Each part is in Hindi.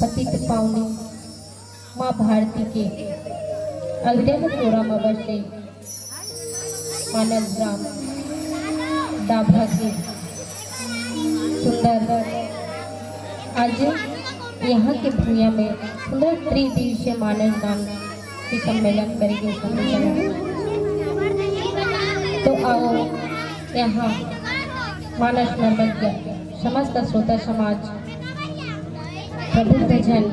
पतित पावनी माँ भारती के अविरलपुरम अवश्य मानव ग्राम डाभा के सुंदर आज यहाँ के भूमिया में सुंदर त्रिदिवसीय मानव गान के सम्मेलन करेंगे। तो आओ यहाँ मानस नर्मज्ञ समस्त श्रोता समाज प्रबुद्ध जन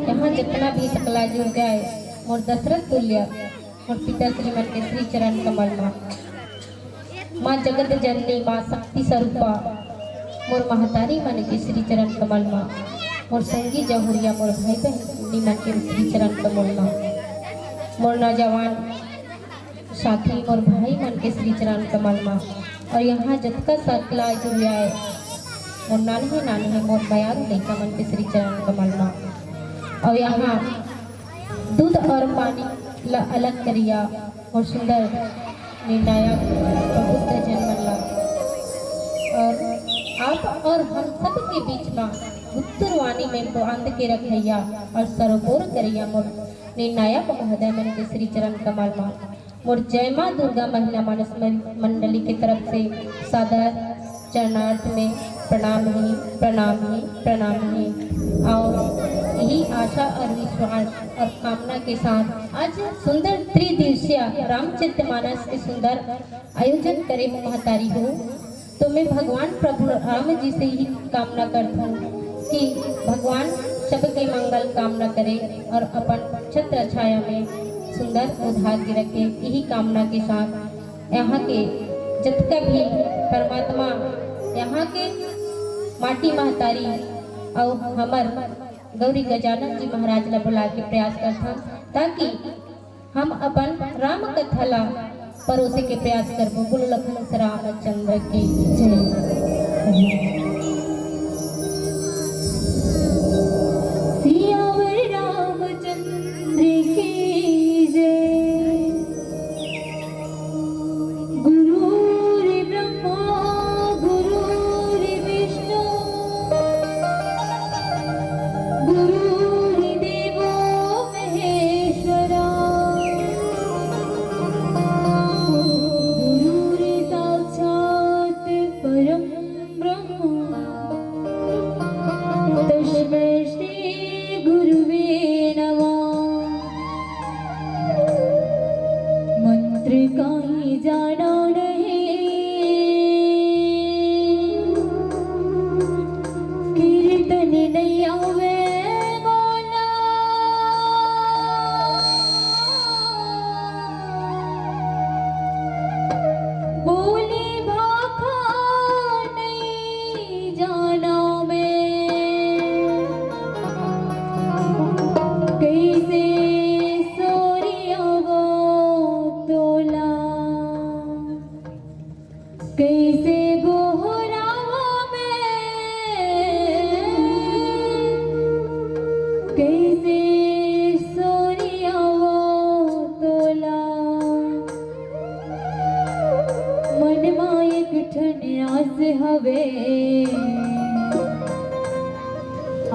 यहाँ जितना भी सकला जुड़ गए और दशरथ तुल्य और पिता श्रीमन के श्री चरण कमल माँ जगत जननी माँ शक्ति स्वरूपा मोर महतारी मन के श्री चरण कमल माँ मोर संगी जहुरिया मोर भाई बहनी मन के श्री चरण कमल माँ मोर नौजवान साथी मोर भाई मन के श्री चरण कमल माँ और यहाँ जितना सकला जुड़ गए मोर नानी मोर बयान लैका मन के श्री चरण कमल माँ और यहाँ दूध और पानी ला अलग करिया और सुंदर निर्णायक प्रबुद्ध जन्मला और आप और हम सब के बीच में उत्तरवाणी में बांध के रखैया और सरोवर करिया मोर निर्णायक महोदय मन के श्री चरण कमल माँ मोर जय माँ दुर्गा महिला मानस मंडली की तरफ से सादर चरणार्थ में प्रणाम ही और यही आशा और विश्वास और कामना के साथ आज सुंदर त्रिदिवसीय रामचरितमानस के सुंदर आयोजन करे हूँ महतारी हो। तो मैं भगवान प्रभु राम जी से ही कामना करता हूँ कि भगवान सबके मंगल कामना करे और अपन छत्र छाया में सुंदर भाग्य रखे। यही कामना के साथ यहाँ के जितना भी परमात्मा यहाँ के माटी महतारी और हमर गौरी गजानन जी महाराज ला बुला के प्रयास करता ताकि हम अपन राम कथा ला परोसे के प्रयास करबो। बोलो लखन रामचंद्र की जय।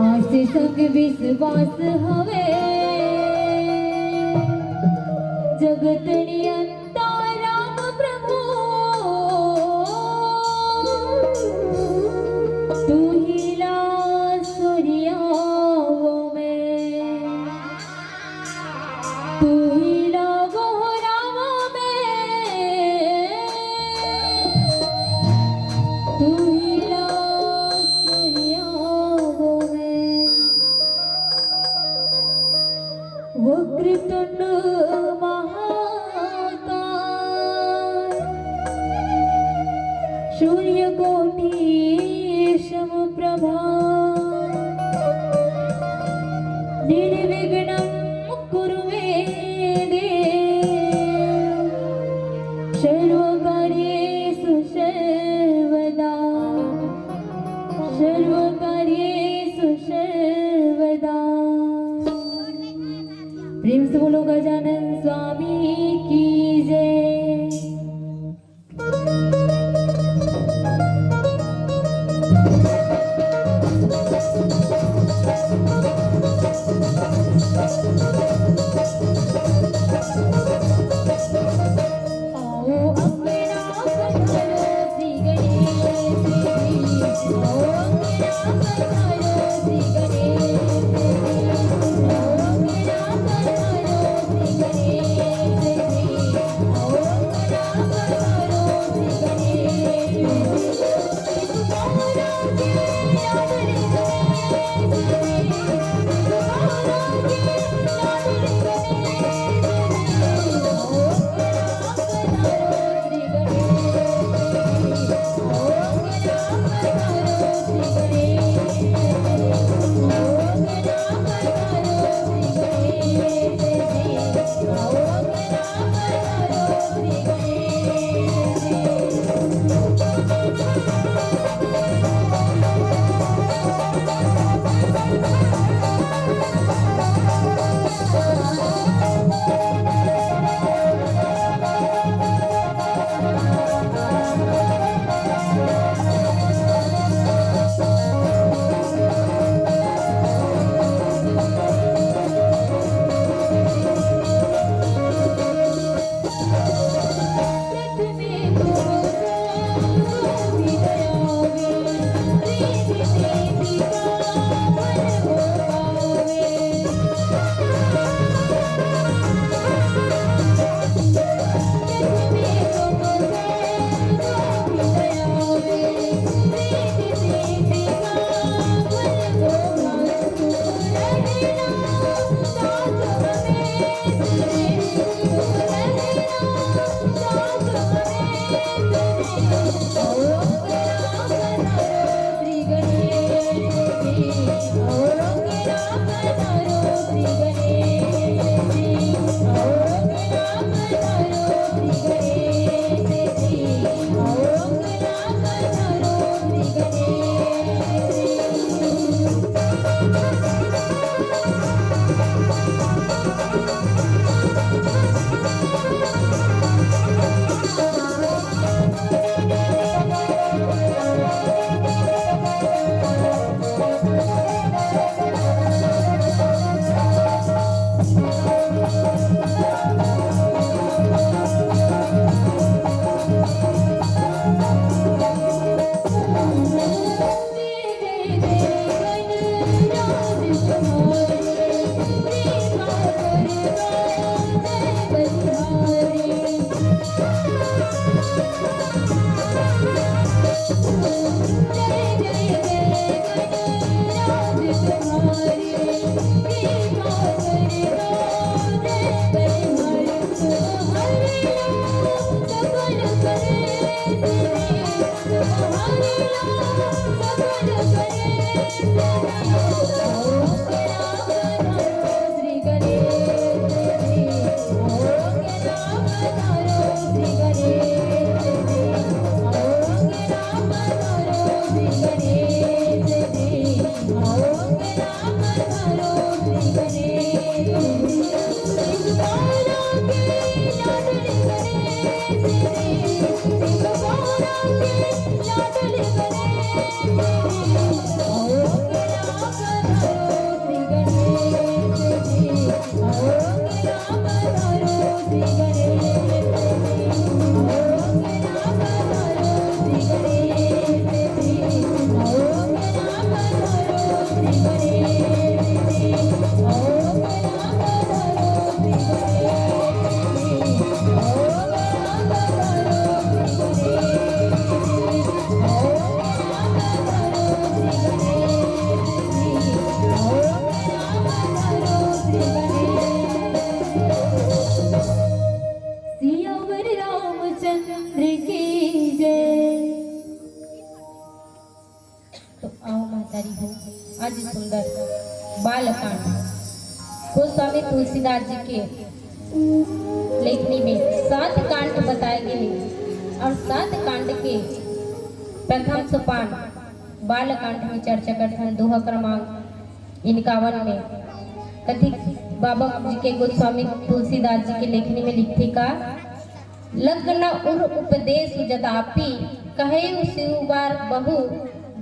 आसे संग विश्वास हवे जगत नियंता राम प्रभु तू ही ला सूर्याओं में तू ही ला गोहराओं में तू ही ला वक्रतुंड महाकाय सूर्यकोटि समप्रभा निर्विघ्नं कुरु मे देव सर्वकार्येषु सर्वदा प्रेम से बोलो गजानन स्वामी की जय। कांड गोस्वामी तुलसीदास जी के लेखनी में 7 कांड बताए गए और 7 कांड के प्रथम सोपान बाल कांड में चर्चा करते हैं। दोहा क्रमांक 51 में कथित बाबा जी के गोस्वामी तुलसीदास जी के लेखनी में लिखते का लग्न उर उपदेश जदापि कहे शिवबार बहु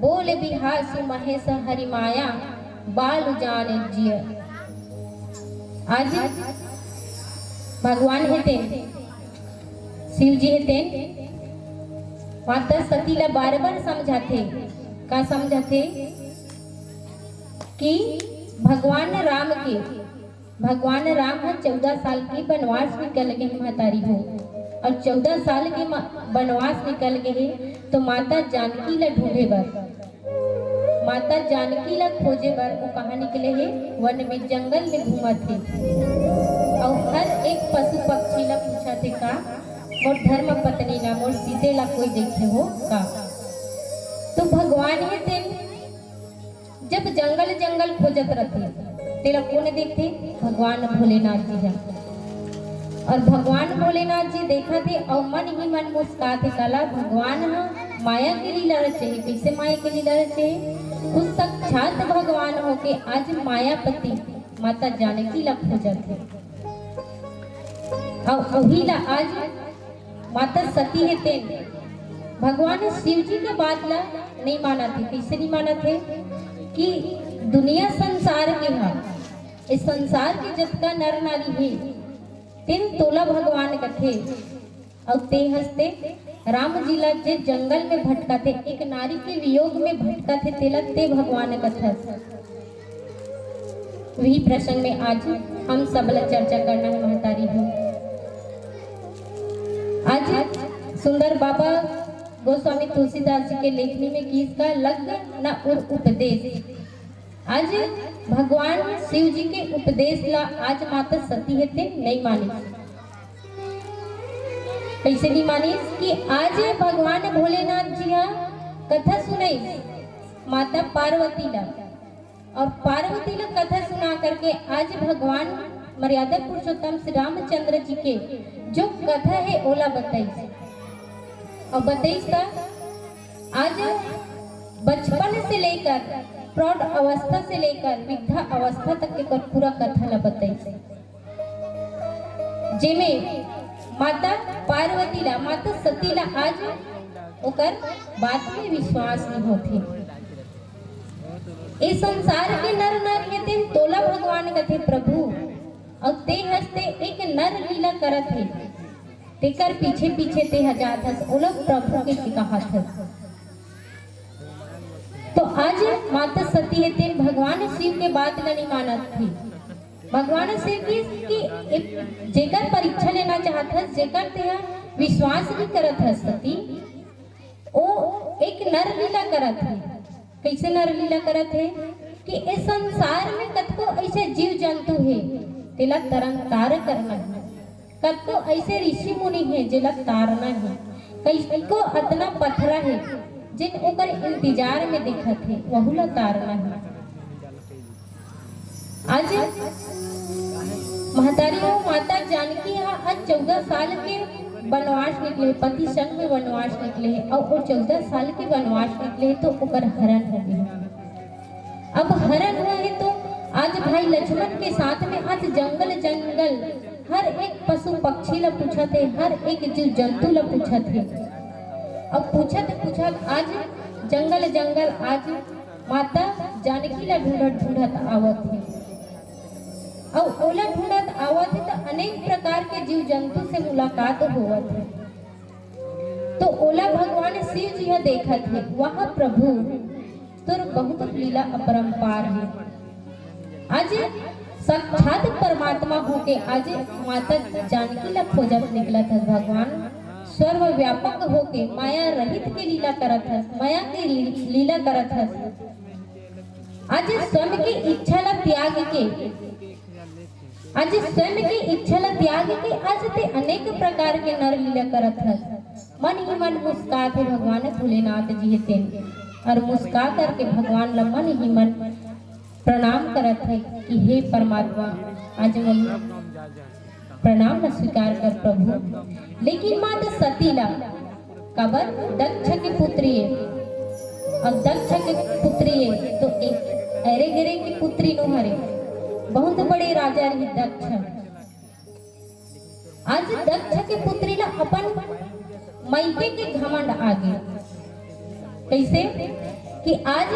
बोल बिहासु महेश हरिमाया बाल जाने जिय। आज भगवान हेते शिव जी हेते माता सती ला बार बार समझाते का समझाते कि भगवान राम 14 साल की वनवास निकल गए महतारी हो और 14 साल के वनवास निकल गए तो माता जानकी ला ढूंढे बर माता जानकी ला खोजे बर वो कहाँ निकले है वन में जंगल में घूमा थे और हर एक पशु पक्षी ला पूछा थे का मोर धर्म पत्नी ला मोर सीते ला कोई देखे हो का। तो भगवान है ते जब जंगल जंगल खोजत रहते तेरा कौन देखते भगवान भोलेनाथ जी है और भगवान भोलेनाथ जी देखा थे और मन ही मन मुस्काते कला भगवान माया के लीला रचे कैसे माया के लीला रचे खुद साक्षात भगवान होके आज मायापति माता जानकी ला खोजत है और वही ला आज माता सती है ते भगवान शिव जी के बात ला नहीं माना थे। कैसे नहीं माना थे कि दुनिया संसार के है इस संसार के जितना नर नारी है तीन तोला भगवान कथे और ते हंसते राम जी ला जे जंगल में भटका थे एक नारी के वियोग में भटका थे तेला ते भगवान कथा वही प्रसंग में आज हम सब ला चर्चा करना है महतारी हो। आज सुंदर बाबा गोस्वामी तुलसीदास जी के लेखनी में किसका लग्न न उर उपदेश। आज भगवान शिव जी के उपदेश ला आज माता सती है ते नहीं मानी। कैसे नहीं मानी कि आज भगवान भोलेनाथ जी कथा सुनाई माता पार्वती ला और पार्वती ला कथा सुना करके आज भगवान मर्यादा पुरुषोत्तम श्री रामचंद्र जी के जो कथा है ओला बताई और बताई का आज बचपन से लेकर प्रौढ़ अवस्था से लेकर वृद्धा अवस्था तक के पूरा कथा ला बताई जेमे माता पार्वती ला माता सती ला आज ओकर बात में विश्वास नहीं होते। इस संसार के नर नारी ते तोला भगवान कथे प्रभु और ते हंसते एक नर लीला करत है तेकर पीछे पीछे ते हजार हंस ओला प्रभु के सिखाहत है। तो आज माता सती है ते भगवान शिव के बात ला नहीं मानत थी। भगवान से कि जेकर परीक्षा लेना चाहत है जेकर ते विश्वास नहीं करत है सती ओ एक नर लीला करत है। कैसे नर लीला करत है कि इस संसार में कतको ऐसे जीव जंतु है तेला तरंग तार करना है कतको ऐसे ऋषि मुनि है जेला तारना है कईको अतना पथरा है जिन ओकर इंतजार में दिखत है वहुला तारना है। आज महतारियों माता जानकी आज 14 साल के वनवास निकले पति संग में वनवास निकले और वो 14 साल के वनवास निकले तो ओकर हरण हो गया। अब हरण हुआ है तो आज भाई लक्ष्मण के साथ में आज जंगल जंगल हर एक पशु पक्षी ला पूछा थे हर एक जीव जंतु ला पूछा थे। अब पूछत आज जंगल जंगल आज माता जानकी ला ढूंढत आवत है और ओला ढूंढत आवत है तो अनेक प्रकार के जीव जंतु से मुलाकात होवत है। तो ओला भगवान शिव जी देखत है वह प्रभु तुर बहुत लीला अपरंपार है। आज साक्षात परमात्मा होके आज माता जानकी ला खोजत निकला था भगवान सर्व व्यापक होके माया रहित के लीला करत है माया के लीला करत है। आज स्वयं की इच्छा ला त्याग के आज स्वयं की इच्छा ला त्याग के आज ते अनेक प्रकार के नर लीला करत है। मन ही मन मुस्काते भगवान भोलेनाथ जी थे और मुस्का करके भगवान ला मन ही मन प्रणाम करत है कि हे परमात्मा आज हम प्रणाम न स्वीकार कर प्रभु। लेकिन माता सतीला कबर दक्ष की पुत्री है और दक्ष की पुत्री है तो एक अरे गिरे की पुत्री नो हरे बहुत बड़े राजा रही दक्ष। आज दक्ष के पुत्री ला अपन मैके के घमंड आगे कैसे कि आज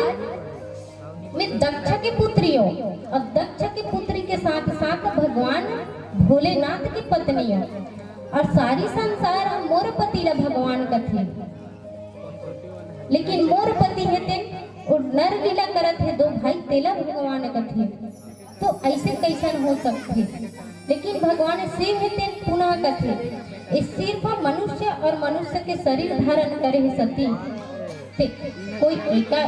मैं दक्ष की पुत्री हूँ और दक्ष की पुत्री के साथ साथ भगवान भोलेनाथ की पत्नी हूँ और सारी संसार मोर पति ला भगवान कथे। लेकिन मोर पति है ते नर लीला करत है दो भाई तेला भगवान कथे तो ऐसे कैसन हो सकते। लेकिन भगवान शिव है ते पुनः कथे इस सिर्फ मनुष्य और मनुष्य के शरीर धारण करे है सती ते कोई एका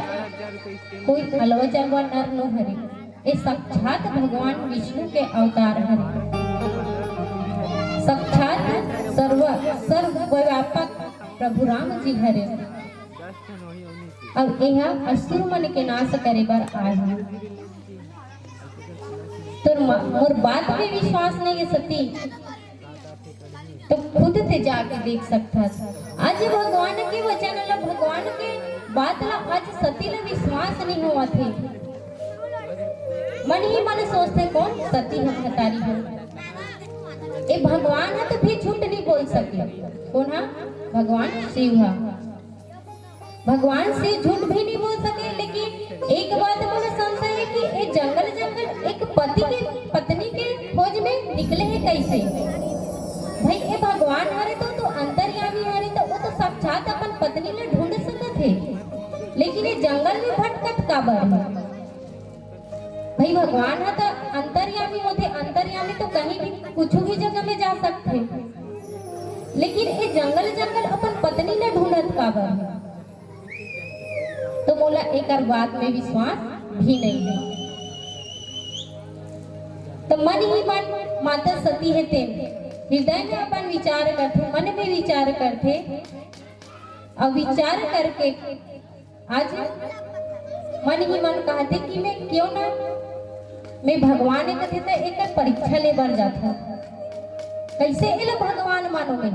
कोई अलवजवा नर नो हरे ये साक्षात भगवान विष्णु के अवतार हरे। साक्षात सर्वव्यापक प्रभु राम जी हरे अब यह असुर मन के नाश करे बर आए हैं। तो मोर बात पे विश्वास नहीं है सती तो खुद से जाके देख सकता था। आज भगवान के वचन ला भगवान के बात ला आज सती ला विश्वास नहीं हुआ थे। मन ही मन सोचते कौन सती हम हतारी है ये भगवान है तो फिर झूठ नहीं बोल सके। कौन है भगवान शिव है भगवान से झूठ भी नहीं बोल सके। लेकिन एक बात मुझे संशय है कि ये जंगल एक पति के पत्नी के खोज में निकले हैं कैसे। भाई ये भगवान हरे तो अंतर्यामी हरे तो वो तो साक्षात अपन पत्नी ले ढूंढ सकत है। लेकिन ये जंगल में भटकत काबर है। भाई भगवान है तो अंतर्यामी होते अंतर्यामी तो कहीं भी कुछ भी जगह में जा सकते लेकिन ये जंगल अपन पत्नी ले ढूंढत काबर है। तो बोला एक बात में विश्वास भी नहीं है। तो मन ही मन माता सती है ते हृदय में अपन विचार करते मन में विचार करते और विचार करके आज मन ही मन कहते कि मैं क्यों ना मैं भगवान कथे तो एक परीक्षा ले बर जाता कैसे एला भगवान मानो में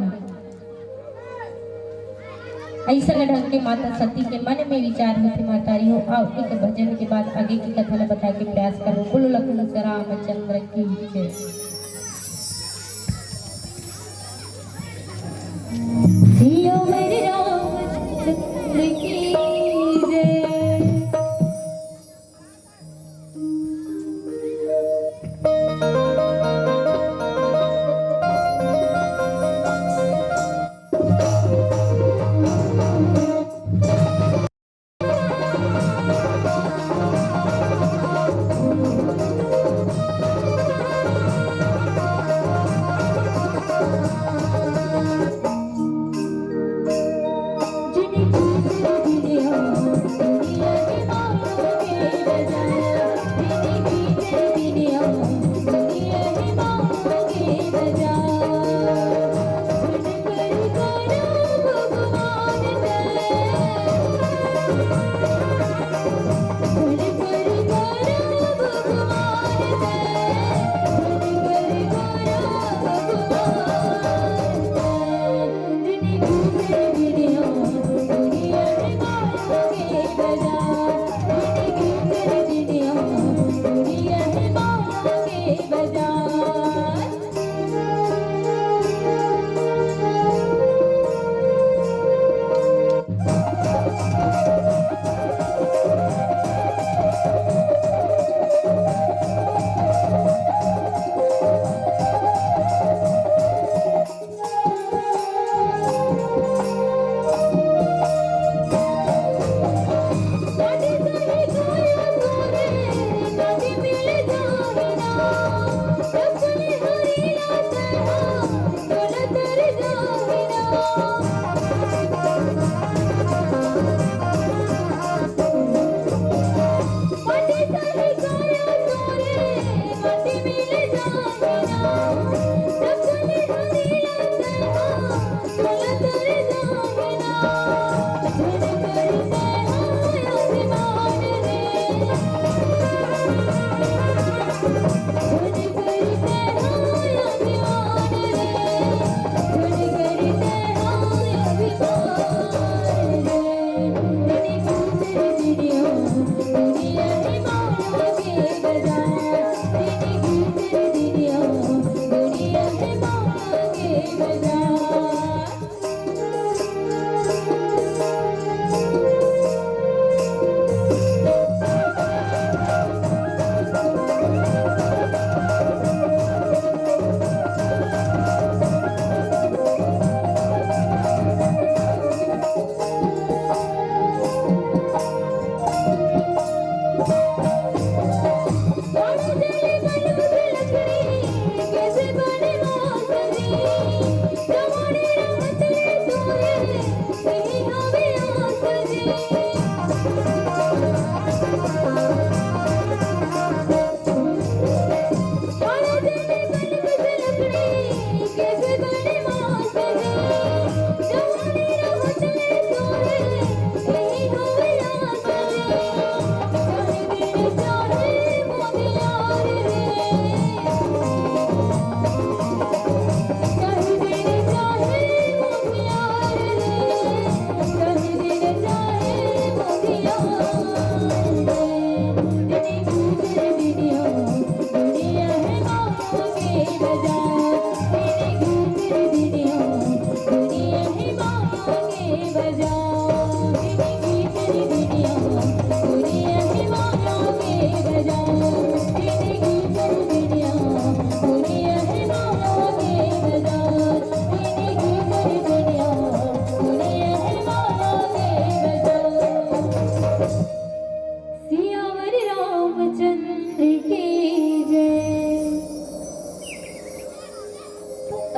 ऐसा ढंग के माता सती के मन में विचार होते मातारी हो। आओ एक भजन के बाद आगे की कथा ला बता के प्रयास करो। बोलो लखन रामचंद्र की जय। जियो मेरे रामचंद्र की जय।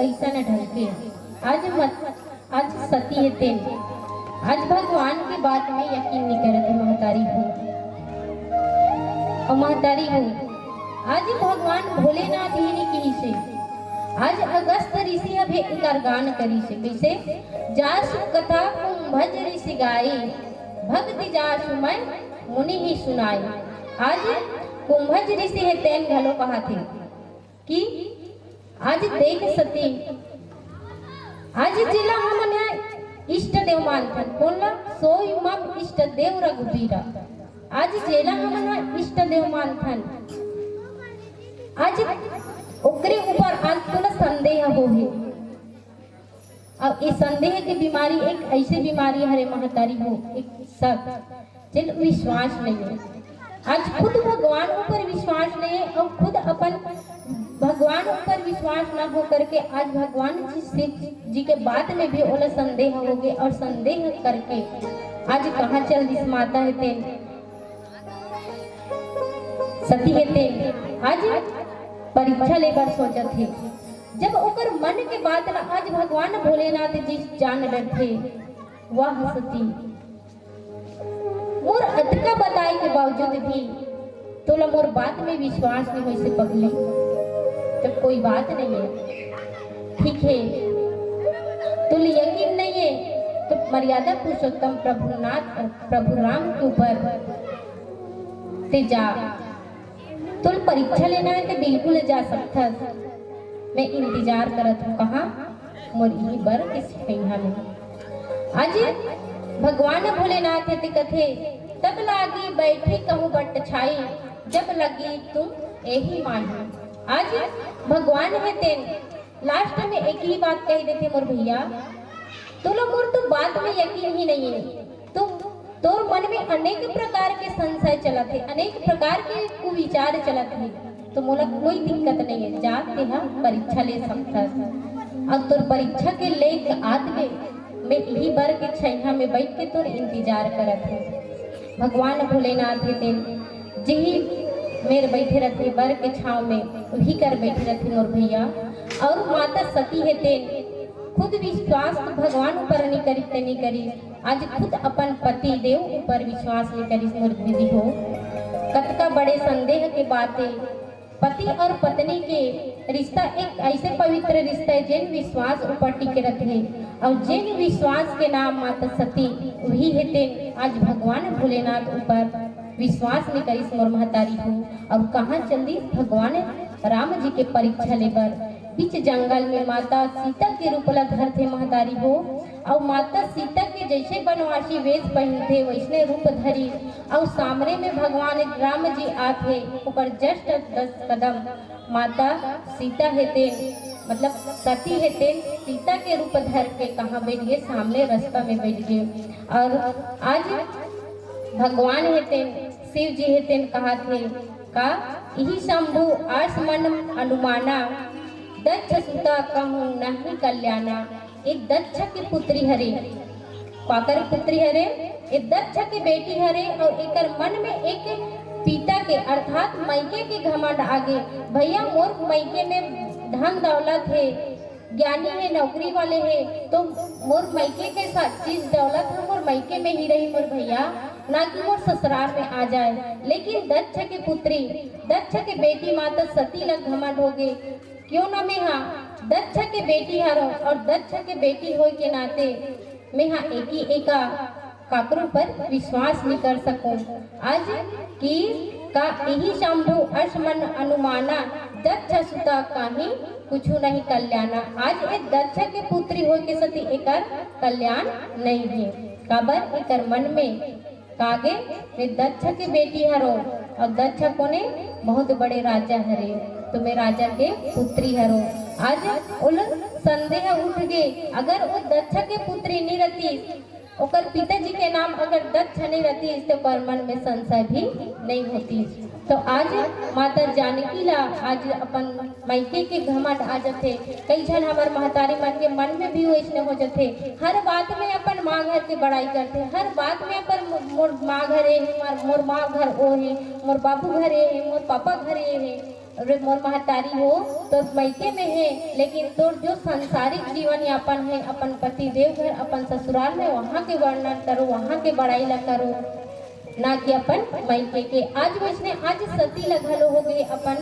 ऐसा न ढलके। आज सती है तेन, आज भगवान की बात में यकीन नहीं करते महतारी हूँ और महतारी हूँ। आज भगवान भोलेनाथ ही नहीं कही से, आज अगस्त ऋषि अभे इकर गान करी से कैसे जासु कथा कुंभज ऋषि गाए, भक्ति जासु मैं मुनि ही सुनाए। आज कुंभज ऋषि है तेन घलो कहा थे कि आज देख सती, आज जिला हमन है इष्ट देव मानथन बोलना सोई मम इष्ट देव रघुबीरा। आज जेला हमन है इष्ट देव मानथन, आज ओकरे ऊपर आज तोला संदेह हो है। अब ये संदेह की बीमारी एक ऐसी बीमारी हरे महतारी हो, एक सब जिन विश्वास नहीं है। आज खुद भगवान ऊपर विश्वास नहीं है और खुद अपन भगवान ऊपर विश्वास ना हो करके आज भगवान जी के बात में भी ओला संदेह हो गए और संदेह करके आज कहाँ चल दिस माता है तेन सती है तेन आज परीक्षा लेकर सोचत थे। जब ओकर मन के बात ना आज भगवान भोलेनाथ जी जान डरते, वाह सती मोर अतका बताए के बावजूद भी तोला मोर बात में विश्वास नहीं होइसे पगले, तो कोई बात नहीं है, ठीक है तुल यकीन नहीं है तो मर्यादा पुरुषोत्तम प्रभु राम के ऊपर ते जा, तुल परीक्षा लेना है तो बिल्कुल जा सकता। मैं इंतजार करत हूँ कहाँ मोर यही बर इस पहिया में। आज भगवान भोलेनाथ ते कथे तब लागी बैठी कहूँ बट छाई, जब लगी तुम यही माही। आज भगवान है तेन लास्ट में एक ही बात कह देते मोर भैया, तो लोग मोर तो बात में यकीन ही नहीं है, तुम तोर मन में अनेक प्रकार के संशय चलत है, अनेक प्रकार के कुविचार चलत है, तो मोला कोई दिक्कत नहीं है, जाते हम परीक्षा ले सकता है। अब तोर परीक्षा के लेके आते मैं यही बर के छैया में बैठ के तोर इंतजार करत हूँ। भगवान भोलेनाथ है तेन जी मेरे बैठे रहते बर के छाव में वही कर बैठे रहते मोर भैया। और माता सती है तेन खुद विश्वास तो भगवान ऊपर नहीं करी ते नहीं करी, आज खुद अपन पति देव ऊपर विश्वास नहीं करी मोर दीदी हो। कतका बड़े संदेह के बातें, पति और पत्नी के रिश्ता एक ऐसे पवित्र रिश्ता है जिन विश्वास ऊपर टिके रहते हैं और जिन विश्वास के नाम माता सती वही है तेन आज भगवान भोलेनाथ ऊपर विश्वास नहीं करी मोर महतारी हो। अब कहाँ चली भगवान राम जी के परीक्षा लेकर बीच जंगल में माता सीता के रूप ला धरते महतारी हो। और माता सीता के जैसे बनवासी वेश पहनते वैसने रूप धरी और सामने में भगवान राम जी आते ऊपर जस्ट 10 कदम माता सीता है तेन मतलब सती है तेन सीता के रूप धर के कहाँ बैठ गए, सामने रास्ता में बैठ गए। और आज भगवान है तेन शिव जी है तेन कहा थे का यही शंभु आसमन अनुमाना, दक्ष सुता कहूँ नहीं कल्याणा। एक दक्ष की पुत्री हरे, काकर पुत्री हरे, एक दक्ष की बेटी हरे और एकर मन में एक पिता के अर्थात मैके के घमंड आगे, भैया मोर मैके में धन दौलत है, ज्ञानी है, नौकरी वाले है, तो मोर मैके के साथ चीज दौलत है मोर मैके में ही रही मोर भैया, ना कि मोर ससुराल में आ जाए। लेकिन दक्ष की पुत्री दक्ष की बेटी माता सती लग घमंड हो गए, क्यों ना मैं हाँ दक्ष के बेटी हरो और दक्ष के बेटी हो के नाते मैं हाँ एक ही एका काकरों पर विश्वास नहीं कर सकूं। आज की का यही शंभु अश्मन अनुमाना, दक्ष सुता काही कुछ नहीं कल्याणा। आज एक दक्ष के पुत्री हो के सती एकर कल्याण नहीं है, काबर एकर मन में कागे वे दक्ष की बेटी हरो और दक्ष कोने बहुत बड़े राजा हरे, तो मैं राजा के पुत्री हरो। आज उन संदेह उठ गए, अगर वो दक्ष के पुत्री नहीं रहती, ओकर पिताजी के नाम अगर दक्ष नहीं रहती तो पर मन में संशय भी नहीं होती। तो आज माता जानकी ला आज अपन मैके के घमंड आ जाते, कई जन हमार महतारी मन के मन में भी वैसने हो जाते, हर बात में अपन माँ घर के बड़ाई करते, हर बात में अपन मोर माँ घरे है, मोर माँ घर ओ है, मोर बाबू घरे है, मोर पापा घरे है, अरे मोर महतारी हो तो मैके में है, लेकिन तोर जो सांसारिक जीवन यापन है अपन पति देव घर अपन ससुराल में, वहाँ के वर्णन करो, वहाँ के बड़ाई ला करो, ना कि अपन मैके के। आज वैसने आज सती लगल हो गई, अपन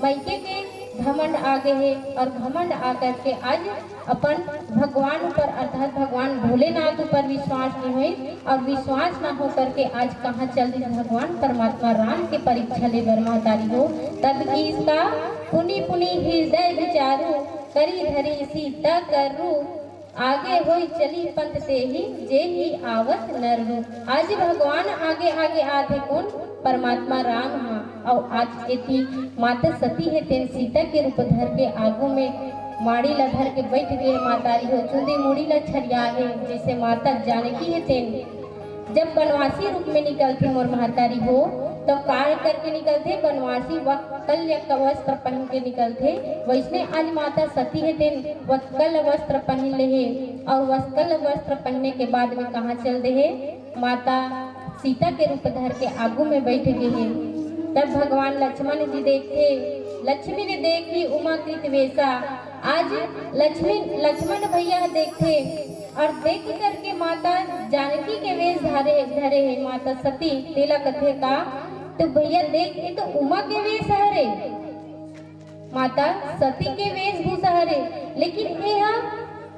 मैके के घमंड आगे है, और घमंड आकर के आज अपन भगवान ऊपर अर्थात भगवान भोलेनाथ ऊपर विश्वास नहीं हुई, और विश्वास ना हो करके आज कहाँ चल रही भगवान परमात्मा राम के परीक्षा ले बर महतारी हो। तब इसका पुनि पुनि हृदय विचारू, करी धरी सीता करू, आगे होई चली पंथ ते ही जे ही आवत नरु। आज भगवान आगे आगे आते कौन? परमात्मा राम हाँ, और आज एथी माता सती है तेन सीता के रूप धर के आगू में माड़ी ला धर के बैठ गए मातारी हो, चुंदी मुड़ी ला छरिया है जैसे माता जानकी है तेन। जब बनवासी रूप में निकलते मोर महतारी हो तो कार्य करके निकलते, बनवासी वक्कल का वस्त्र पहन के निकलते, वैसने आज माता सती है तेन वक्कल वस्त्र पहन ले है, और वक्कल वस्त्र पहनने के बाद में कहाँ चल दे है, माता सीता के रूप धर के आगू में बैठ गए है। तब भगवान लक्ष्मण जी देखे, लक्ष्मी ने देखी उमाकृत वेशा, आज लक्ष्मण भैया देखते, और देख करके माता जानकी के वेश धरे है माता सती तेला कथे का, तो भैया देख के तो उमा के वेश हरे, माता सती के वेशभूषा हरे, लेकिन यह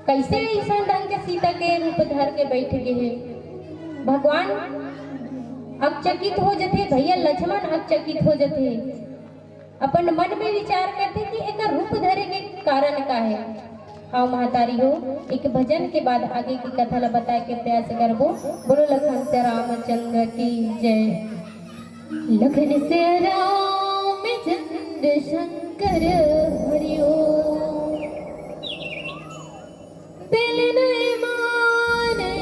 कैसे ऐसा ढंग के सीता के रूप धर के बैठ गए हैं। भगवान अचकित हो जाते, भैया लक्ष्मण अचकित हो जाते, अपन मन में विचार करते कि एक रूप धरे के कारण का है। हाँ महतारी हो, एक भजन के बाद आगे की कथा ला बताए के प्रयास करबो। बोलो लखन से रामचंद्र की जय। लखन से रामचंद्र शंकर हरिओ, दिल नहीं माने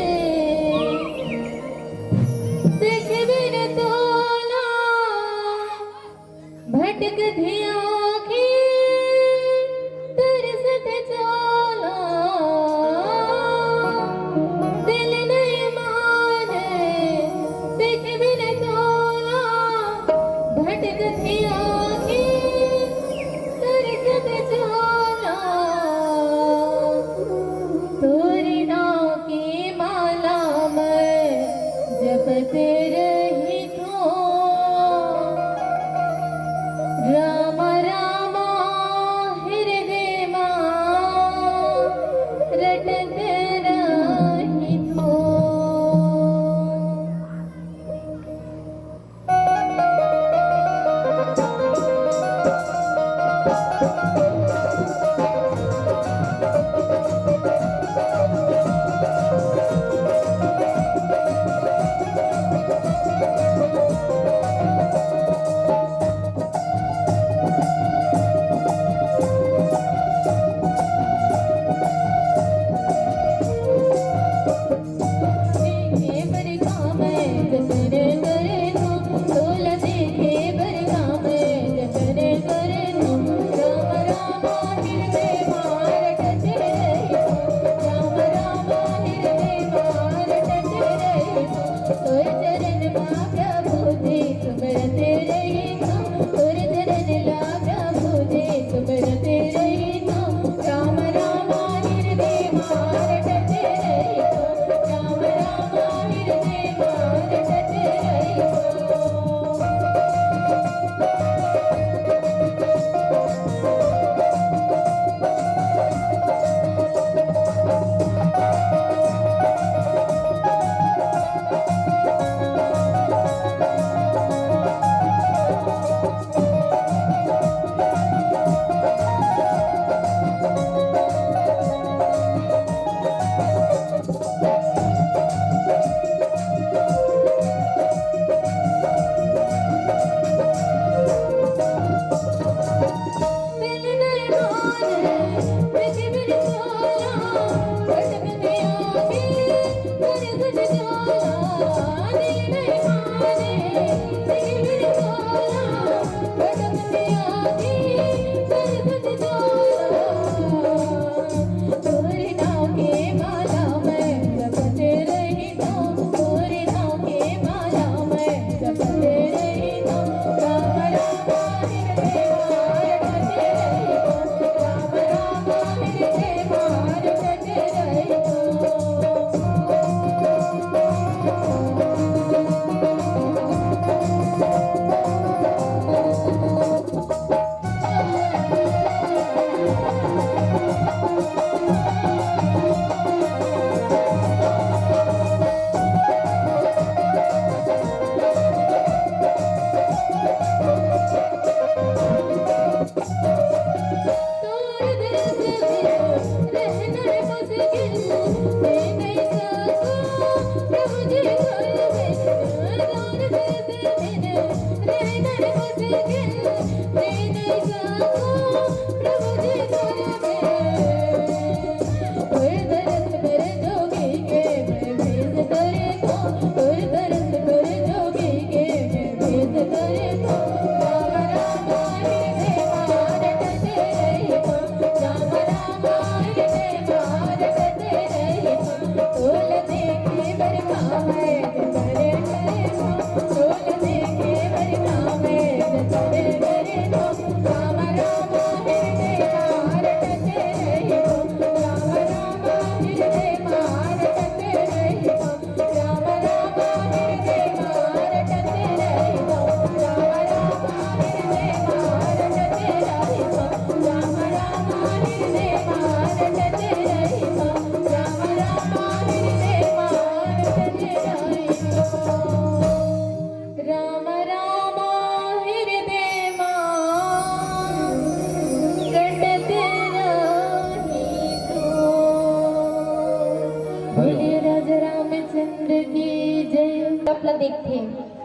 सिख बिन तोला, भटक धिया भटक थी आँखें तरसत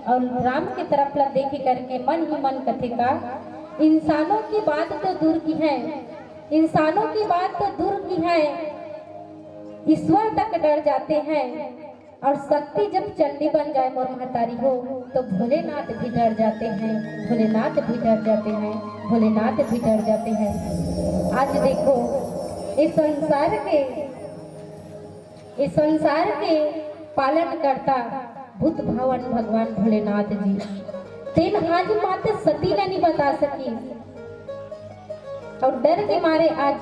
और राम की तरफ ला देख करके मन ही मन कथे का, इंसानों की बात तो दूर की है, इंसानों की बात तो दूर की है, ईश्वर तक डर जाते हैं। और शक्ति जब चंडी बन जाए मोर महतारी हो तो भोलेनाथ भी डर जाते हैं, भोलेनाथ भी डर जाते हैं, भोलेनाथ भी डर जाते हैं। आज देखो इस संसार के पालन करता भूत भवन भगवान भोलेनाथ जी तेन आज माता सती नहीं बता सकी, और डर के मारे आज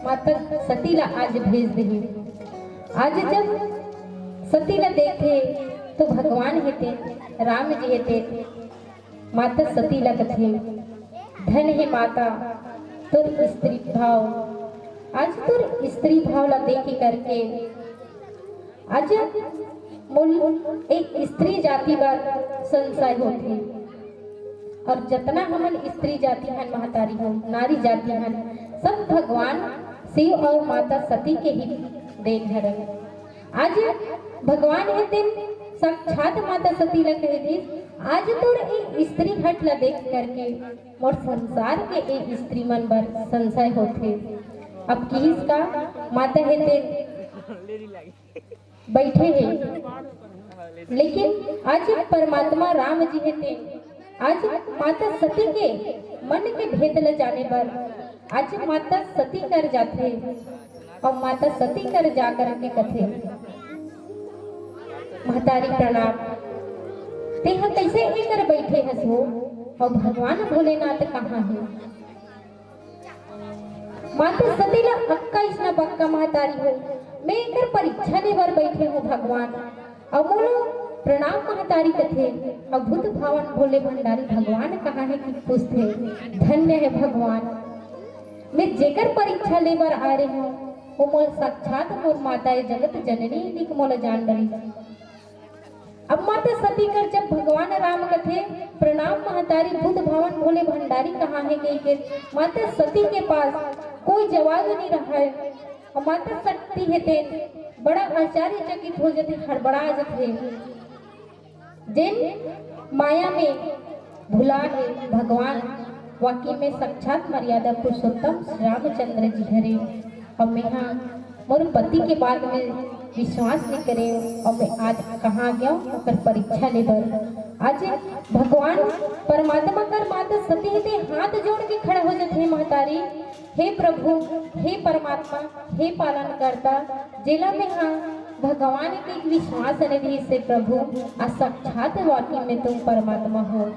माता सती ला आज भेज दी। आज जब सती ला देखे तो भगवान हेते, राम जी हेते, माता सती ला कथे धन है माता तुर स्त्री भाव। आज तुर स्त्री भाव ला देखी करके आज मूल एक स्त्री जाति पर संशय होते, और जितना हमन स्त्री जाति हैं महतारी हो नारी जाति हैं सब भगवान शिव और माता सती के ही देन हरन। आज भगवान है दिन साक्षात माता सती ला कहे थी, आज तोर एक स्त्री हट ला देख करके मोर संसार के एक स्त्री मन बर संशय होते। अब किस का माता है दिन बैठे हैं, लेकिन आज परमात्मा राम जी है दिन आज माता सती के मन के भेद ल जाने पर आज माता सती कर जाते, और माता सती कर जा करके कथे महतारी प्रणाम, तेहा कैसे एकर बैठे हस हो, और भगवान भोलेनाथ कहाँ है। माता सती ला अक्का इसना बक्का महतारी हो, मैं एकर परीक्षा ले बर बैठे हूँ भगवान, और बोलो प्रणाम महतारी कथे, और भूत भावन भोले भंडारी भगवान कहाँ है कि पूछते धन्य है भगवान, मैं जेकर परीक्षा ले बर आ रही हूँ वो मोल साक्षात मोर माता जगत जननी दिख मोल जान रही। अब माता सती कर जब भगवान राम कथे प्रणाम महतारी भूत भावन भोले भंडारी कहाँ है कही के माता सती के पास कोई जवाब नहीं रहा है, और माता सती है ते बड़ा आश्चर्यचकित हो जाते, हड़बड़ा जाते, जिन माया में भुला है भगवान वाकई में साक्षात मर्यादा पुरुषोत्तम रामचंद्र जी हरे। और मैं हाँ मोर पति के बाद में विश्वास नहीं करे, और मैं आज कहाँ गया पर परीक्षा ले बर। आज भगवान परमात्मा कर माता सती है हाथ जोड़ के खड़ा हो जाते हैं महतारी, हे प्रभु हे परमात्मा हे पालन करता, जिला में हाँ भगवान के विश्वास निधि से प्रभु साक्षात वाकई में तुम परमात्मा हो।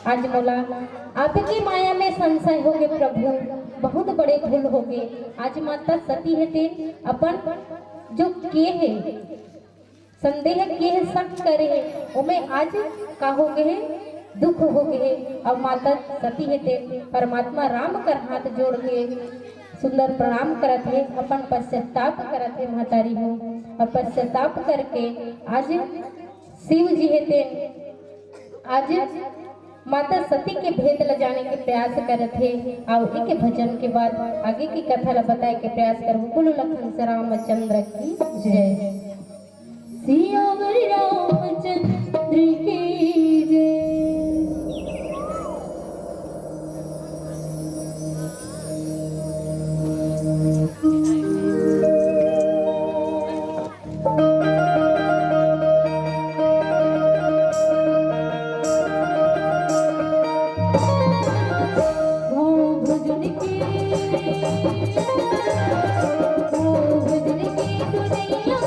आज मोला आपके माया में संशय हो गए प्रभु, बहुत बड़े भूल हो गए। आज माता सती है ते अपन जो किए है संदेह किए है शक करे है उमें आज का हो गए दुख हो गए। अब माता सती है ते परमात्मा राम कर हाथ जोड़ के सुंदर प्रणाम करत है, अपन पश्चाताप करत है महतारी हो, और पश्चाताप करके आज शिव जी है ते आज माता सती के भेद ल जाने के प्रयास करत है। और एक भजन के बाद आगे की कथा ला बताए के प्रयास करूँ। बोलो लखन से रामचंद्र की जय, सियावर रामचंद्र की जय। भजन की दुनिया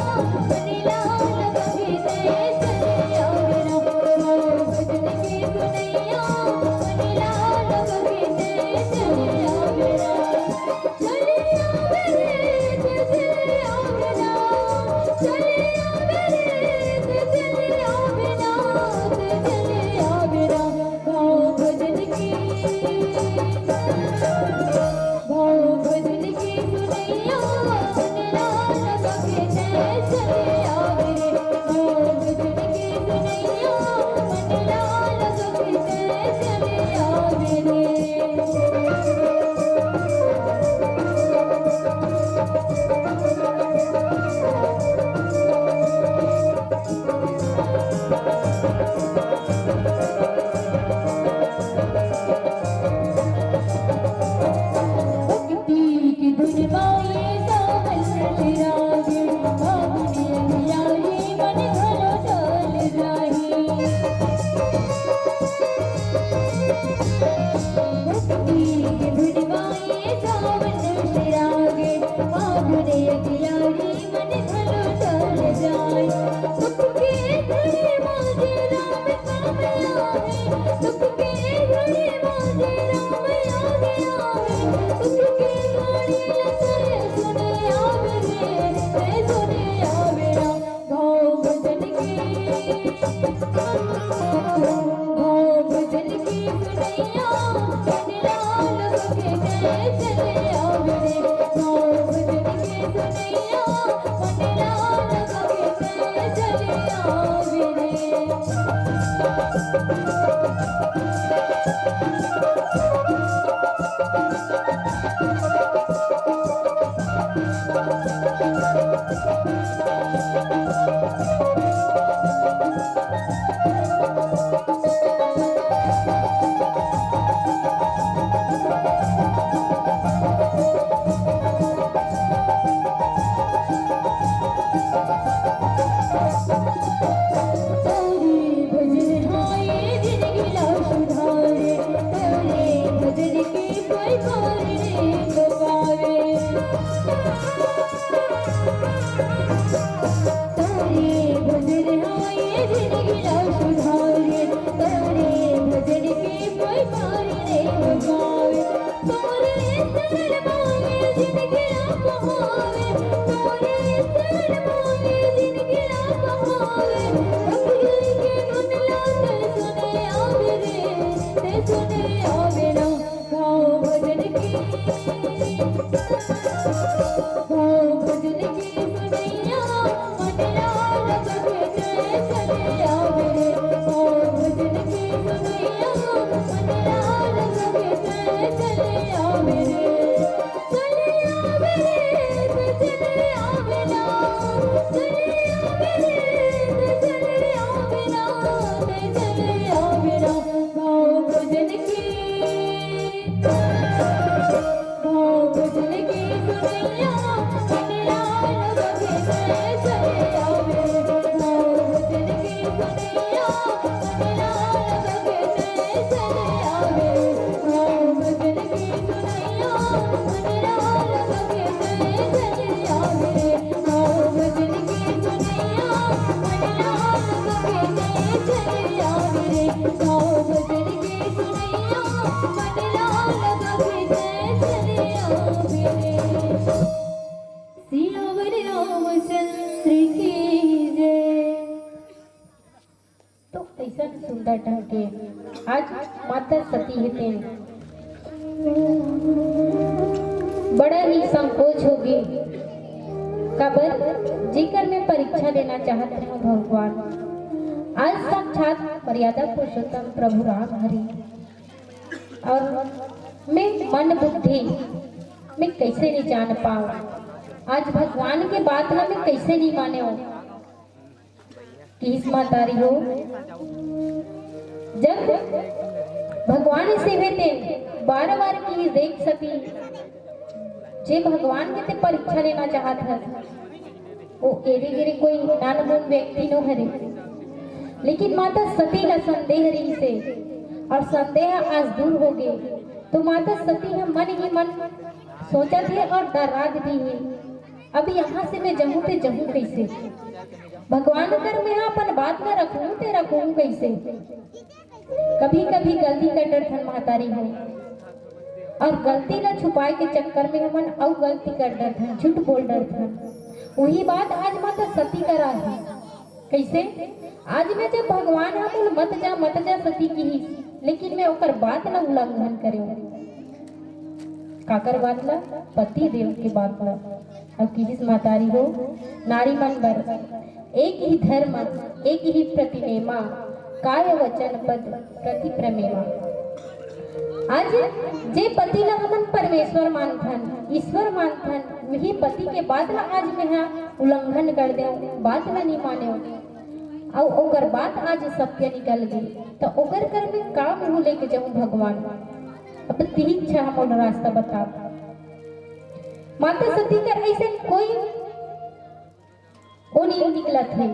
सियावर रामचंद्र की जय। तो ऐसा सुंदर ढंग के आज माता सती हेते बड़ा ही संकोच होगी कबर जिकर में परीक्षा लेना चाहते हो भगवान। आज साक्षात मर्यादा पुरुषोत्तम प्रभु राम हरि और मैं मन बुद्धि मैं कैसे नहीं जान पाऊं। आज भगवान के बात ना मैं कैसे नहीं माने हो कि इस मातारी हो जब भगवान से थे बार बार की देख सती जे भगवान के ते परीक्षा लेना चाहत है वो एरे गिरे कोई नानमुन व्यक्ति नो हरे, लेकिन माता सती का संदेह रही से और संदेह आज दूर हो गए। तो माता सती हम मन ही मन सोचा थे और डरा दी है अब यहाँ से मैं जहूँ ते जहूँ कैसे। भगवान कर मैं अपन बात में रखूं ते रखूं कैसे। कभी कभी गलती कर डर थन महतारी हो और गलती न छुपाए के चक्कर में हमन और गलती कर डर थन झूठ बोल डर थन। वही बात आज माता सती करा है कैसे। आज मैं जब भगवान हम मत जा सती की ही, लेकिन मैं ओकर बात न उल्लंघन करे काकर बात ला पति देव की बात ला। अब किस मातारी हो नारी मन बर एक ही धर्म एक ही प्रतिमेमा काय वचन पद प्रति प्रमेमा। आज जे पति ला हमन परमेश्वर मानथन ईश्वर मानथन वही पति के बात ला आज मैं उल्लंघन कर दे बात ला नहीं माने और ओकर बात आज सत्य निकल गई तो ओकर कर में काम हो लेके जाऊं भगवान। अब तीन इच्छा हम रास्ता बता। माता सती कर ऐसे कोई वो नहीं निकला थे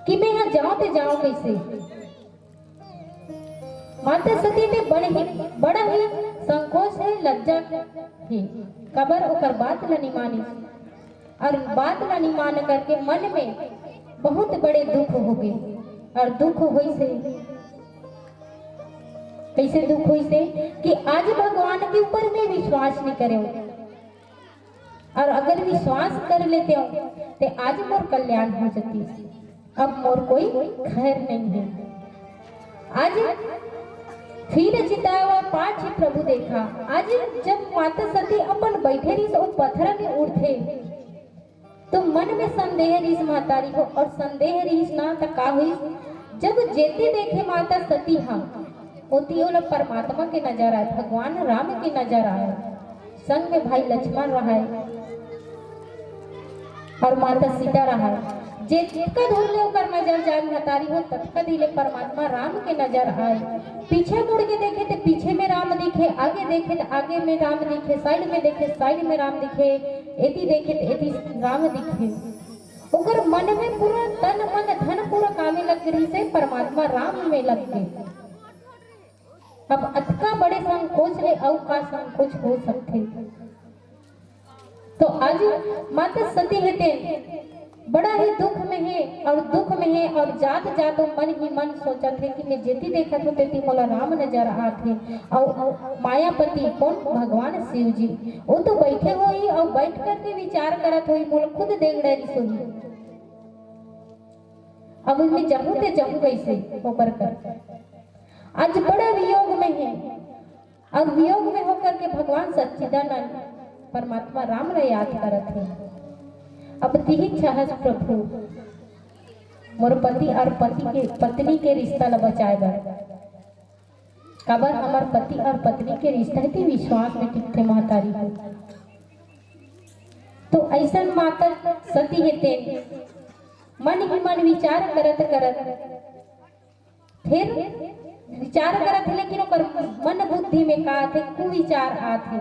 कि मैं यहाँ जाऊं तो जाऊं कैसे। माता सती ने बड़ा ही संकोच है लज्जा है कबर ओकर बात ला नहीं मानी और बात ला नहीं मान करके मन में बहुत बड़े दुख हो गए। और दुख हुई से कैसे दुख हुई से कि आज भगवान के ऊपर में विश्वास नहीं करे और अगर विश्वास कर लेते हो तो आज मोर कल्याण हो जाती। अब मोर कोई खैर नहीं है। आज फिर जितावा पाठ प्रभु देखा। आज जब माता सती अपन बैठे रही तो पत्थर में उड़ते तो मन में संदेह रही मातारी को और संदेह रही ना तो का हुई जब जेते देखे माता सती हम होती है परमात्मा के नजर आए भगवान राम की नजर आए संग में भाई लक्ष्मण रहा है और माता सीता रहा है। जिसका धूल ले कर नजर जाए महतारी हो तत्का दिले परमात्मा राम के नजर आए। पीछे मुड़ के देखे तो पीछे में राम दिखे, आगे देखे तो आगे में राम दिखे, साइड में देखे साइड में राम दिखे, एती देखे तो एती राम दिखे। उगर मन में पूरा तन मन धन पूरा कामे लग रही से परमात्मा राम में लग गए। अब अतका बड़े संकोच ले और का संकोच हो सकते। तो आज माता सती हेते बड़ा ही दुख में है और दुख में है और जात जातो मन ही मन सोचा थे कि मैं जेती देखा तो तेती मोला राम नजर आते और मायापति कौन भगवान शिव जी वो तो बैठे हुई और बैठ करके विचार करत हुई मोला खुद देख रही सोई। अब मैं जहूँ ते जहूँ कैसे होकर कर आज बड़ा वियोग में है और वियोग में होकर के भगवान सच्चिदानंद परमात्मा राम ने याद करत है। अब तिही चाहत प्रभु मोर पति और पत्नी के रिश्ता ला बचाए बर, काबर हमार पति और पत्नी के रिश्ता है विश्वास में टिकते महतारी हो। तो ऐसा माता सती हेते मन ही मन विचार करत करत फिर विचार करत है, लेकिन ओकर मन बुद्धि में का थे कुविचार आते।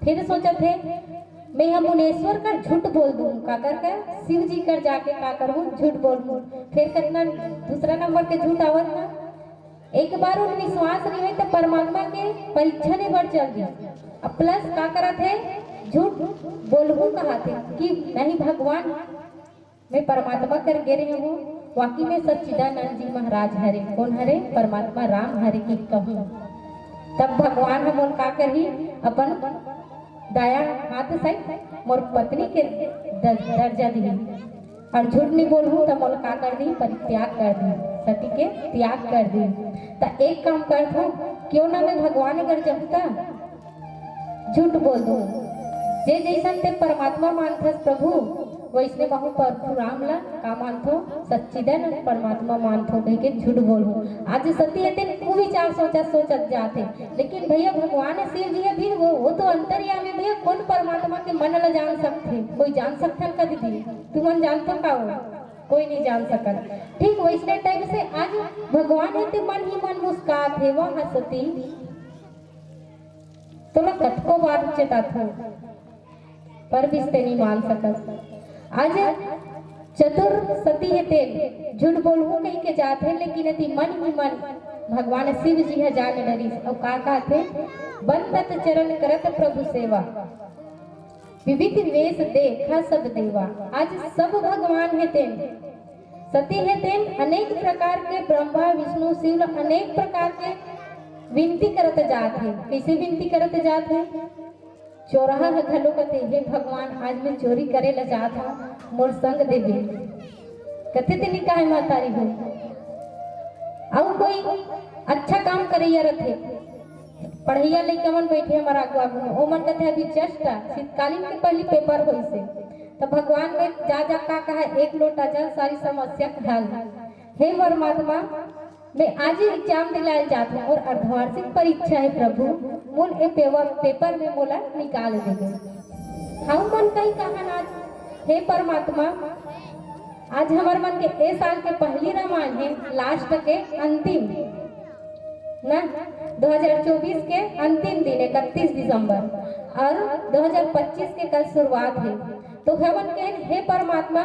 फिर सोचत है मैं हम मुनेश्वर का झूठ बोल दूं, का कर शिव जी कर जाके का करूं झूठ बोल दूं। फिर कितना दूसरा नंबर के झूठ आवत ना, एक बार उन विश्वास नहीं है तो परमात्मा के परीक्षा ने बढ़ चल दी। अब प्लस का करत है झूठ बोलूं कहा थे कि नहीं भगवान मैं परमात्मा कर गे रहे हूँ, वाकई में सच्चिदानंद जी महाराज हरे। कौन हरे? परमात्मा राम हरे की कहूँ। तब भगवान हम का करी अपन दाया हाथ से मोर पत्नी के दर्जा दी और झूठ नहीं बोलूं तो मोल का कर दी परित्याग कर दी, सती के त्याग कर दी। तो एक काम कर दो क्यों ना मैं भगवान अगर जमता झूठ बोल दूं, जे जैसा ते परमात्मा मानथस प्रभु वैसने बहु परशुराम ला का मानथो सच्चिदानंद परमात्मा मानथो कह के झूठ बोलूं। आज सती है को विचार सोचत जाते, लेकिन भैया भगवान शिव जी है भी वो तो अंतर्यामी भैया। कौन परमात्मा के मन ला जान सकते? कोई जान सकता का दीदी? तू मन जानता का हो? कोई नहीं जान सकता। ठीक वैसने टाइम से आज भगवान है ते मन ही मन मुस्कात है वह हंसती तो मैं कतको बार चेतात हूँ पर भी इससे नहीं मान सकत। आज चतुर सती है तेल झूठ बोलू कहीं के जाते हैं, लेकिन यदि मन ही मन भगवान शिव जी है जान डरी और का थे बंदत चरण करत प्रभु सेवा विविध वेश देखा सब देवा। आज सब भगवान है तेन सती है तेन अनेक प्रकार के ब्रह्मा विष्णु शिव अनेक प्रकार के विनती करत जात है। कैसे विनती करत जात है? चोरहा घलो कथे हे भगवान आज मैं चोरी करे ला जात हूँ मोर संग देवे कथे तेनी काहे महतारी हो। और कोई अच्छा काम करैया रथे पढ़ैया लइका मन बैठे हमारा आगू में ओ मन कथे अभी जस्ट शीतकालीन के पहली पेपर होई से तो भगवान में जा का कहा एक लोटा जल सारी समस्या हल। हे परमात्मा मैं आज ही एग्जाम दिलाए जाता हूँ और अर्धवार्षिक परीक्षा है प्रभु मूल ए पेपर में मोला निकाल देंगे। हम मन कहीं कहा आज हे परमात्मा आज हमारे मन के ए साल के पहली रामायण है लास्ट के अंतिम ना 2024 के अंतिम दिन 31 दिसंबर और 2025 के कल शुरुआत है। तो हेवन के हे परमात्मा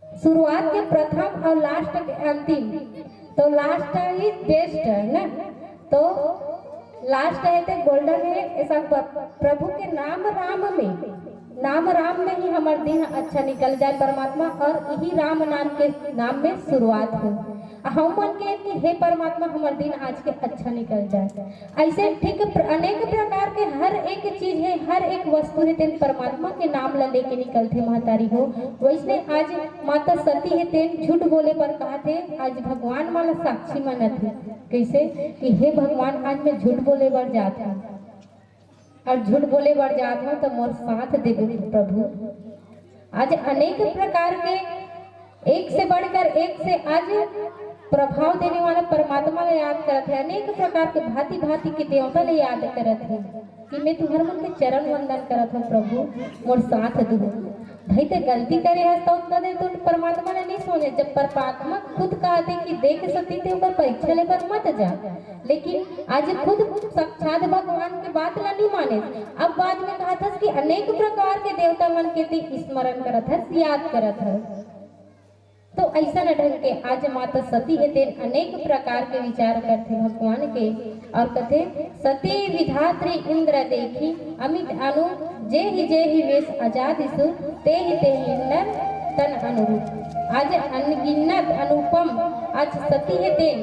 शुरुआत के प्रथम और लास्ट के अंतिम तो लास्ट ही बेस्ट है ना, तो लास्ट है तो गोल्डन है ऐसा प्रभु के नाम राम में ही हमारे दिन अच्छा निकल जाए परमात्मा और यही राम नाम में शुरुआत हो। हम मन के कि हे परमात्मा हमारे दिन आज के अच्छा निकल जाए। ऐसे ठीक अनेक प्रकार के हर एक चीज है हर एक वस्तु है तेन परमात्मा के नाम ला लेके निकलते महतारी हो। वैसे आज माता सती है तेन झूठ बोले पर कहा थे आज भगवान माला साक्षी मानत है कैसे कि हे भगवान आज मैं झूठ बोले बर जात हूँ और झूठ बोले बर जात हूँ तो मोर साथ देवे प्रभु। आज अनेक प्रकार के एक से बढ़कर एक से आज प्रभाव देने वाला परमात्मा ने याद करत है। अनेक प्रकार के भांति भांति के देवता ने याद करत है कि मैं तुम्हारे मन के चरण वंदन करत हूँ प्रभु मोर साथ दो। भाई ते गलती करे है तो उतना दे तो परमात्मा ने नहीं सोने जब परमात्मा खुद कहते कि देख सकती थे ऊपर परीक्षा लेकर मत जा, लेकिन आज खुद साक्षात भगवान के बात ला नहीं माने। अब बाद में कहा था कि अनेक प्रकार के देवता मन के स्मरण करत है याद करत है। तो ऐसा न ढंग के आज माता सती है तेन अनेक प्रकार के विचार करते भगवान के और कथे सती विधात्री इंद्र देखी अमित अनु जे ही वेश आजाद सु ते ही नर तन अनुरूप। आज अनगिनत अनुपम आज सती है तेन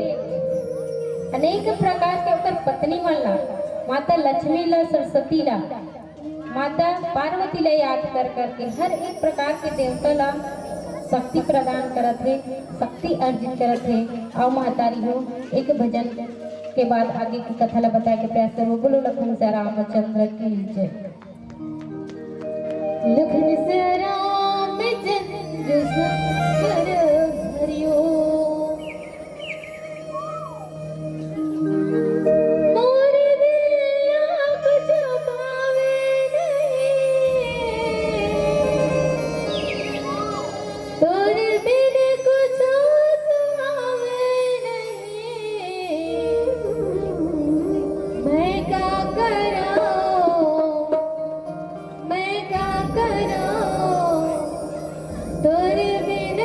अनेक प्रकार के उतर पत्नी मन ला माता लक्ष्मी ला सरस्वती ला माता पार्वती ला याद कर करके हर एक प्रकार के देवता ला शक्ति प्रदान करत है शक्ति अर्जित करत है। और महतारी हो एक भजन उसके बाद आगे की कथा ला बताया के प्यास से वो बोलो लखन से रामचंद्र की जय। लखन से रामचंद्र शंकर हरिओ मोरे दिया कुछ पावे नहीं तोरे बिन कुछ सुहावे नहीं मैं क्या करूं तोरे बिन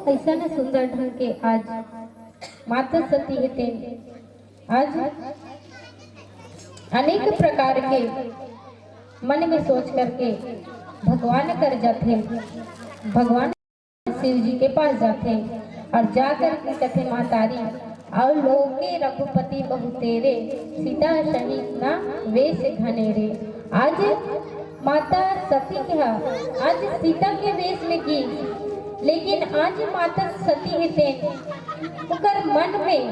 ऐसा न सुंदर ढंग के आज माता सती हेते आज अनेक प्रकार के मन में सोच करके भगवान कर जाते, भगवान शिव जी के पास जाते और जाकर के कथे मातारी और लोके रघुपति बहु तेरे सीता सहित ना वेश घनेरे। आज माता सती क्या आज सीता के वेश में की, लेकिन आज माता सती हेते उकर मन में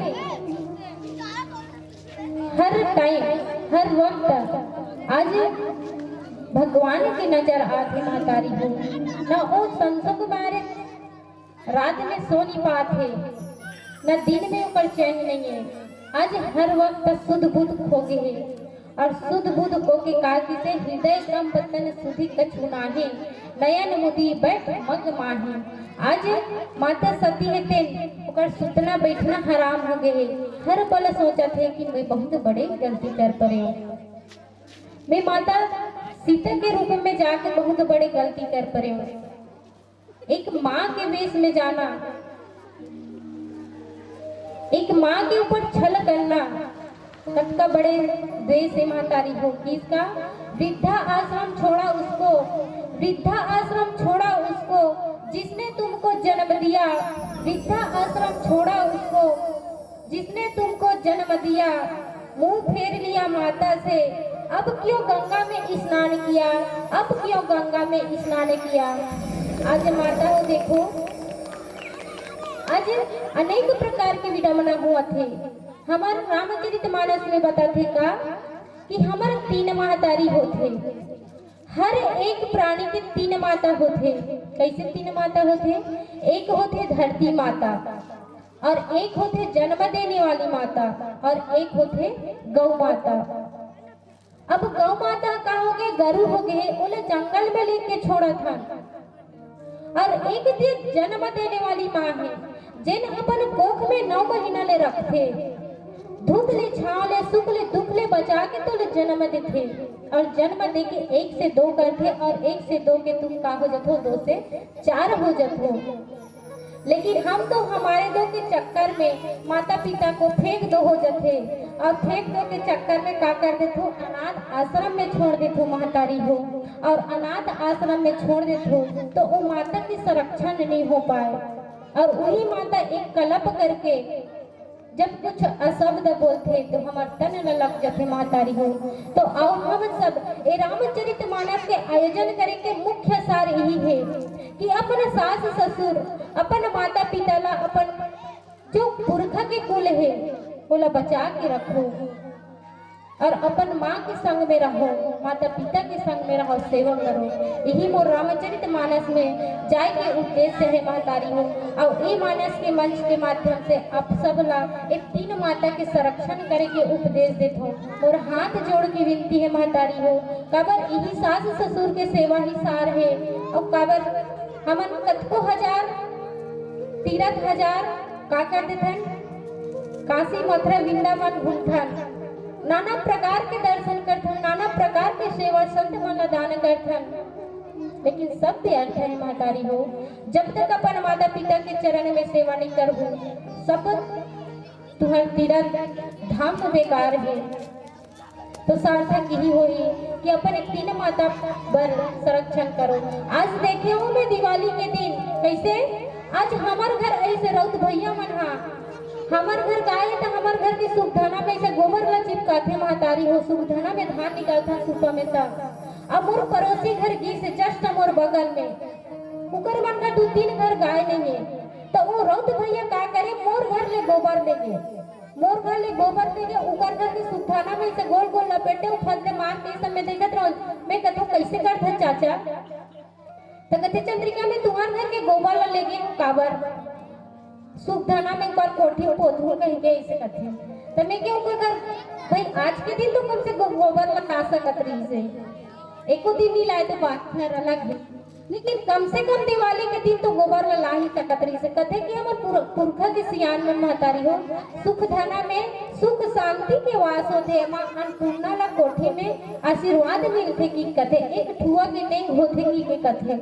हर टाइम हर वक्त आज भगवान की नजर आती मातारी हो न ओ संसुक बारे रात में सो नहीं पाते न दिन में ऊपर चैन नहीं है। आज हर वक्त शुद्ध बुद्ध खो गए और शुद्ध बुद्ध को के काकी से हृदय कम बतन सुधी कछु नाही नयन मुदी बैठ मग माही। आज माता सती हेते ओकर सुतना बैठना हराम हो गए। हर पल सोचा थे कि मैं बहुत बड़े गलती कर पड़े, मैं माता सीता के रूप में जाके बहुत बड़े गलती कर पड़े। एक माँ के वेश में जाना, एक माँ के ऊपर छल करना तब का बड़े द्वेष से मातारी हो। किसका वृद्धा आश्रम छोड़ा उसको, वृद्धा आश्रम छोड़ा उसको जिसने तुमको जन्म दिया, वृद्धा आश्रम छोड़ा उसको जिसने तुमको जन्म दिया। मुंह फेर लिया माता से, अब क्यों गंगा में स्नान किया, अब क्यों गंगा में स्नान किया। आज माता हो देखो आज अनेक प्रकार की विडम्बना हुआ थे। हमारे रामचरितमानस में बताते का कि हमारे 3 मातारी होते, हर एक प्राणी के 3 माता होते। कैसे 3 माता होते? एक होते धरती माता और एक होते जन्म देने वाली माता और एक होते गौ माता। अब गौ माता का हो गए गरु हो गए, उन्हें जंगल में लेके छोड़ा था। और एक दिन जन्म देने वाली माँ है जिन अपन कोख में 9 महीना ले रखते, धूप ले छाव ले सुख ले दुख ले बचा के तो ले जन्म देते और जन्म दे के 1 से 2 करते और 1 से 2 के तुम का हो जाते हो 2 से 4 हो जाते हो। लेकिन हम तो हमारे 2 के चक्कर में माता पिता को फेंक दो हो जाते और फेंक दो के चक्कर में का कर देते हो अनाथ आश्रम में छोड़ देते हो महतारी हो। और अनाथ आश्रम में छोड़ देते हो तो वो माता की संरक्षण नहीं हो पाए और वही माता एक कलप करके जब कुछ अशब्द बोलते तो हमारे तन न लग जाते मातारी हो। तो आओ हम सब ये रामचरितमानस के आयोजन करेंगे। मुख्य सार यही है कि अपन सास ससुर अपन माता पिता ला अपन जो पुरखा के कुल है बोला बचा के रखो और अपन माँ के संग में रहो, माता पिता के संग में रहो, सेवा करो। यही मोर रामचरितमानस में जाए के उद्देश्य है महतारी हो। और ये मानस के मंच के माध्यम से आप सब ला एक 3 माता के संरक्षण करे के उपदेश देते हो। और हाथ जोड़ के विनती है महतारी हो, काबर यही सास ससुर के सेवा ही सार है। और काबर हमन कतको हजार तीरथ हजार का कर देथन, काशी मथुरा वृंदावन घूमथन, नाना प्रकार के दर्शन करथन, नाना प्रकार के सेवा संत मन दान करथन, लेकिन सब व्यर्थ है महतारी हो। जब तक अपन माता पिता के चरण में सेवा नहीं करबो सब तुहर तीरथ धाम बेकार है। तो सार्थक यही होई कि अपन एक 3 माता बर संरक्षण करो। आज देखे हूँ मैं दिवाली के दिन कैसे आज हमार घर ऐसे रौत भैया मन हमार घर गाय तो हमार घर की सुखधाना में ऐसे गोबर ला चिपकाते महतारी हो। सुखधाना में धान निकालता सुपा में था। अब मोर पड़ोसी घर घी से जस्ट मोर बगल में उकर मन का 2-3 घर गाय नहीं है। तो वो रौत भैया का करे मोर घर ले गोबर ले गए, मोर घर ले गोबर ले गए उकर घर की सुखधाना में ऐसे गोल गोल लपेटे फंदे मार के सब में देखत रहो। मैं कहता कैसे करते चाचा? तो कहते चंद्रिका में तुम्हार घर के गोबर ला ले गए काबर सुखधाना में पर कोठी पोधू कहीं के ऐसे कहते तो मैं क्यों कर भाई आज के दिन तो कम से गोबर लगा सकत रही से एको दिन नहीं लाए तो बात फिर अलग है, लेकिन कम से कम दिवाली के दिन तो गोबर ला ही सकत रही से। कथे कि हमार पुरखा के सियान में महतारी हो सुखधाना में सुख शांति के वास होते मां अन्नपूर्णा ला कोठी में आशीर्वाद मिलते की कथे एक ठुआ के नहीं होते की के कथे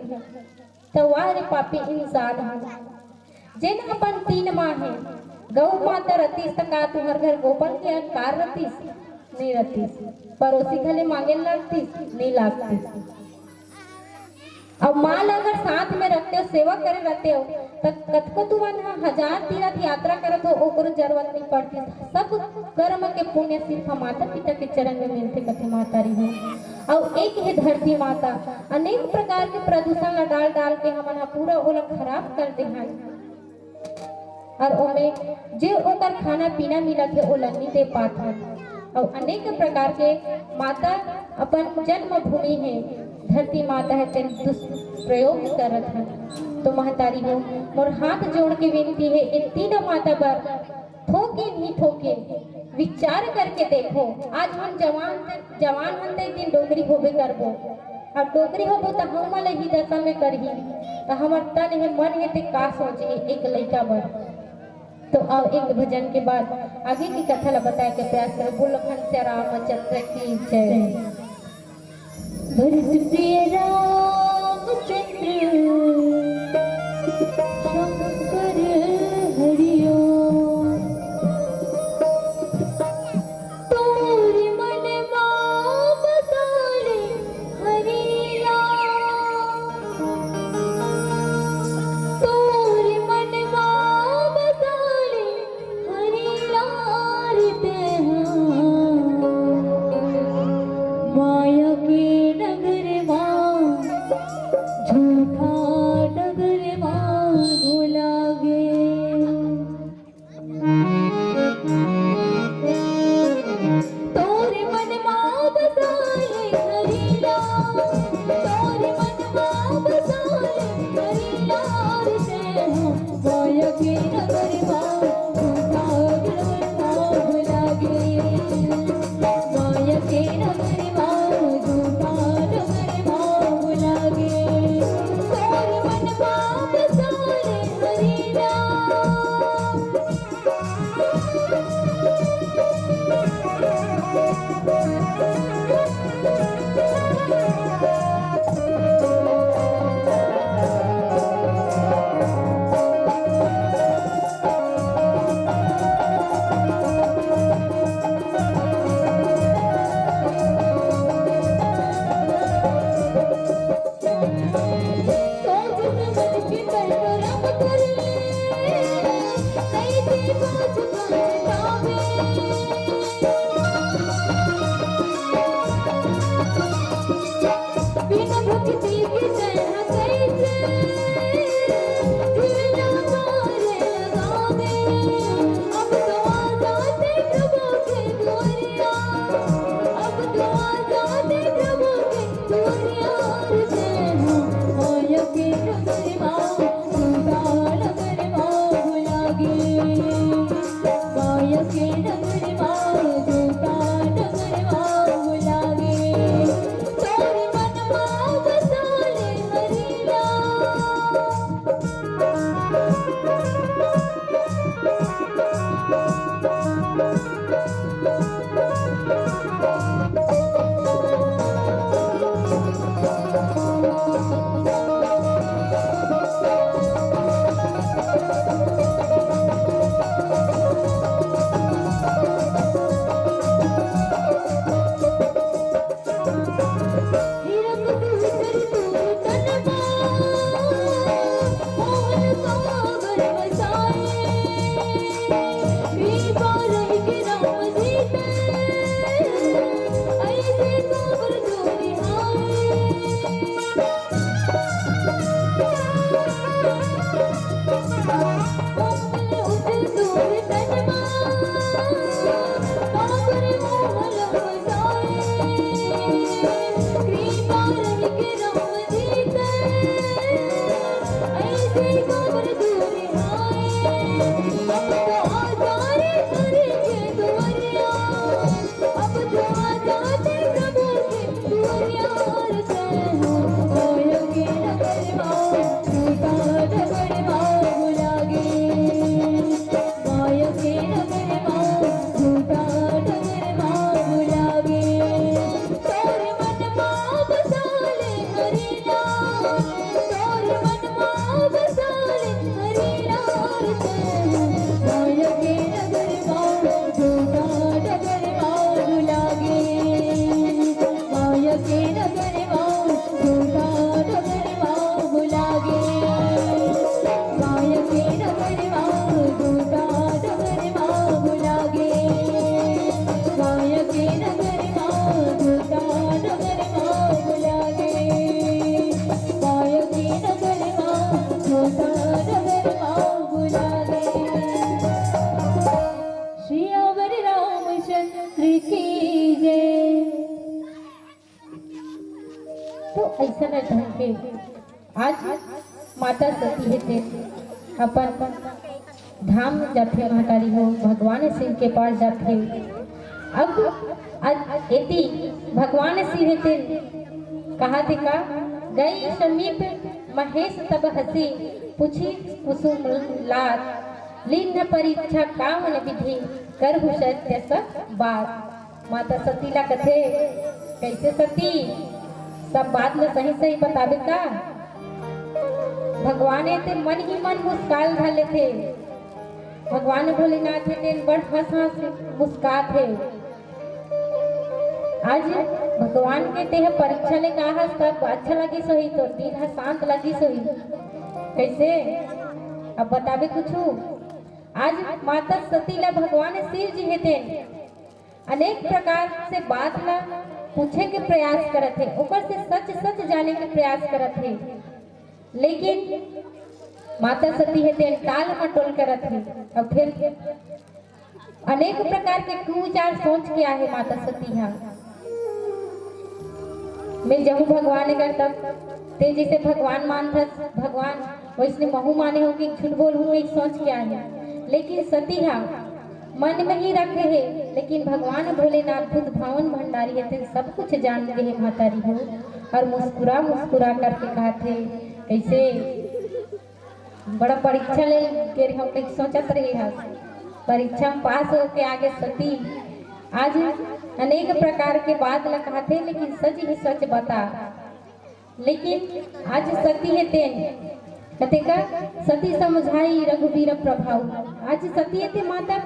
तो वाह रे पापी इंसान जेन अपन 3 माँ है गौ माता रतीस त का तुहर घर गोपन के कार रतीस नहीं रतीस पड़ोसी घले मांगे लागतीस नहीं लागतीस। अब माल अगर साथ में रखते हो सेवा करे रहते हो तो कतको तुमन 1000 तीर्थ यात्रा करत हो ओकर जरूरत नहीं पड़ती। सब कर्म के पुण्य सिर्फ माता पिता के चरण में मिलते कथे मातारी हो। और एक है धरती माता अनेक प्रकार के प्रदूषण ला डाल डाल के हमन पूरा ओला खराब कर दे हैं और ओमे जे ओकर खाना पीना मिलत है ओला नहीं दे पात है। और अनेक प्रकार के माता अपन जन्म भूमि है धरती माता है तेन दुष्प्रयोग करत है। तो महतारी हो मोर हाथ जोड़ के विनती है इन तीनों माता पर ठोके नहीं ठोके विचार करके देखो। आज हम जवान हम एक दिन डोगरी होबे करबो और डोगरी होबो तो हम वाले ही दशा में करही तो हमर तन है मन है ते का सोचे एक लड़का बर। तो अब एक भजन के बाद आगे की कथा ला बताए के प्रयास करें। बोलो खंड रामचंद्र की जय। भरत प्रिय रामचंद्र शंकर हरिओ तोरी मन मां बसाले हरिया तोरी मन मां बसाले हरिया रे माया के झूठा डगर मांगो लागे तोरे मन मां बसाले हरिया तोरे मन मां बसाले हरिया रे हो माया के नगर मां झूठा डगर मांगो लागे माया के नगर मां झूठा डगर मांगो लागे हरि आज माता सती है ते अपन धाम जाते महतारी हो भगवान शिव के पास जाते। अब एती भगवान शिव थे कहा थे का गई समीप महेश तब हसी पूछी कुसुम लात लीन परीक्षा कामन विधि करहु सत्य सब बात। माता सती ला कथे कैसे सती सब बात ला सही सही बतावे का। भगवान ते मन ही मन मुस्काल धाले थे। भगवान भोलेनाथ थे बड़ हंस हंस मुस्कात थे। आज भगवान के तेह परीक्षा ले कहा सब अच्छा लगी सही तो दिन है शांत लगी सही कैसे अब बतावे कुछ। आज माता सती ला भगवान शिव जी हेते अनेक प्रकार से बात ला पूछे के प्रयास करत थे ऊपर से सच सच जाने के प्रयास करत थे। लेकिन माता सती हेते टाल मटोल करत थे और फिर अनेक प्रकार के कुविचार सोच के आहे माता सती हा मैं जहू भगवान कर तब ते जैसे भगवान मानता भगवान वैसने महू माने हो कि झूठ बोल हूँ एक सोच क्या है। लेकिन सती हा मन में ही रखे है लेकिन भगवान भोलेनाथ बुद्ध भावन भंडारी है सब कुछ जान गए है महतारी हो। और मुस्कुरा मुस्कुरा करके कहा थे कैसे बड़ा परीक्षा ले के हम लोग सोचत रहे हा परीक्षा में पास हो के आगे सती आज अनेक प्रकार के बात ला कहा थे लेकिन सच ही सच बता। लेकिन आज सती है ते कहते का सती समझाई रघुवीर प्रभाव। आज सती है ते माता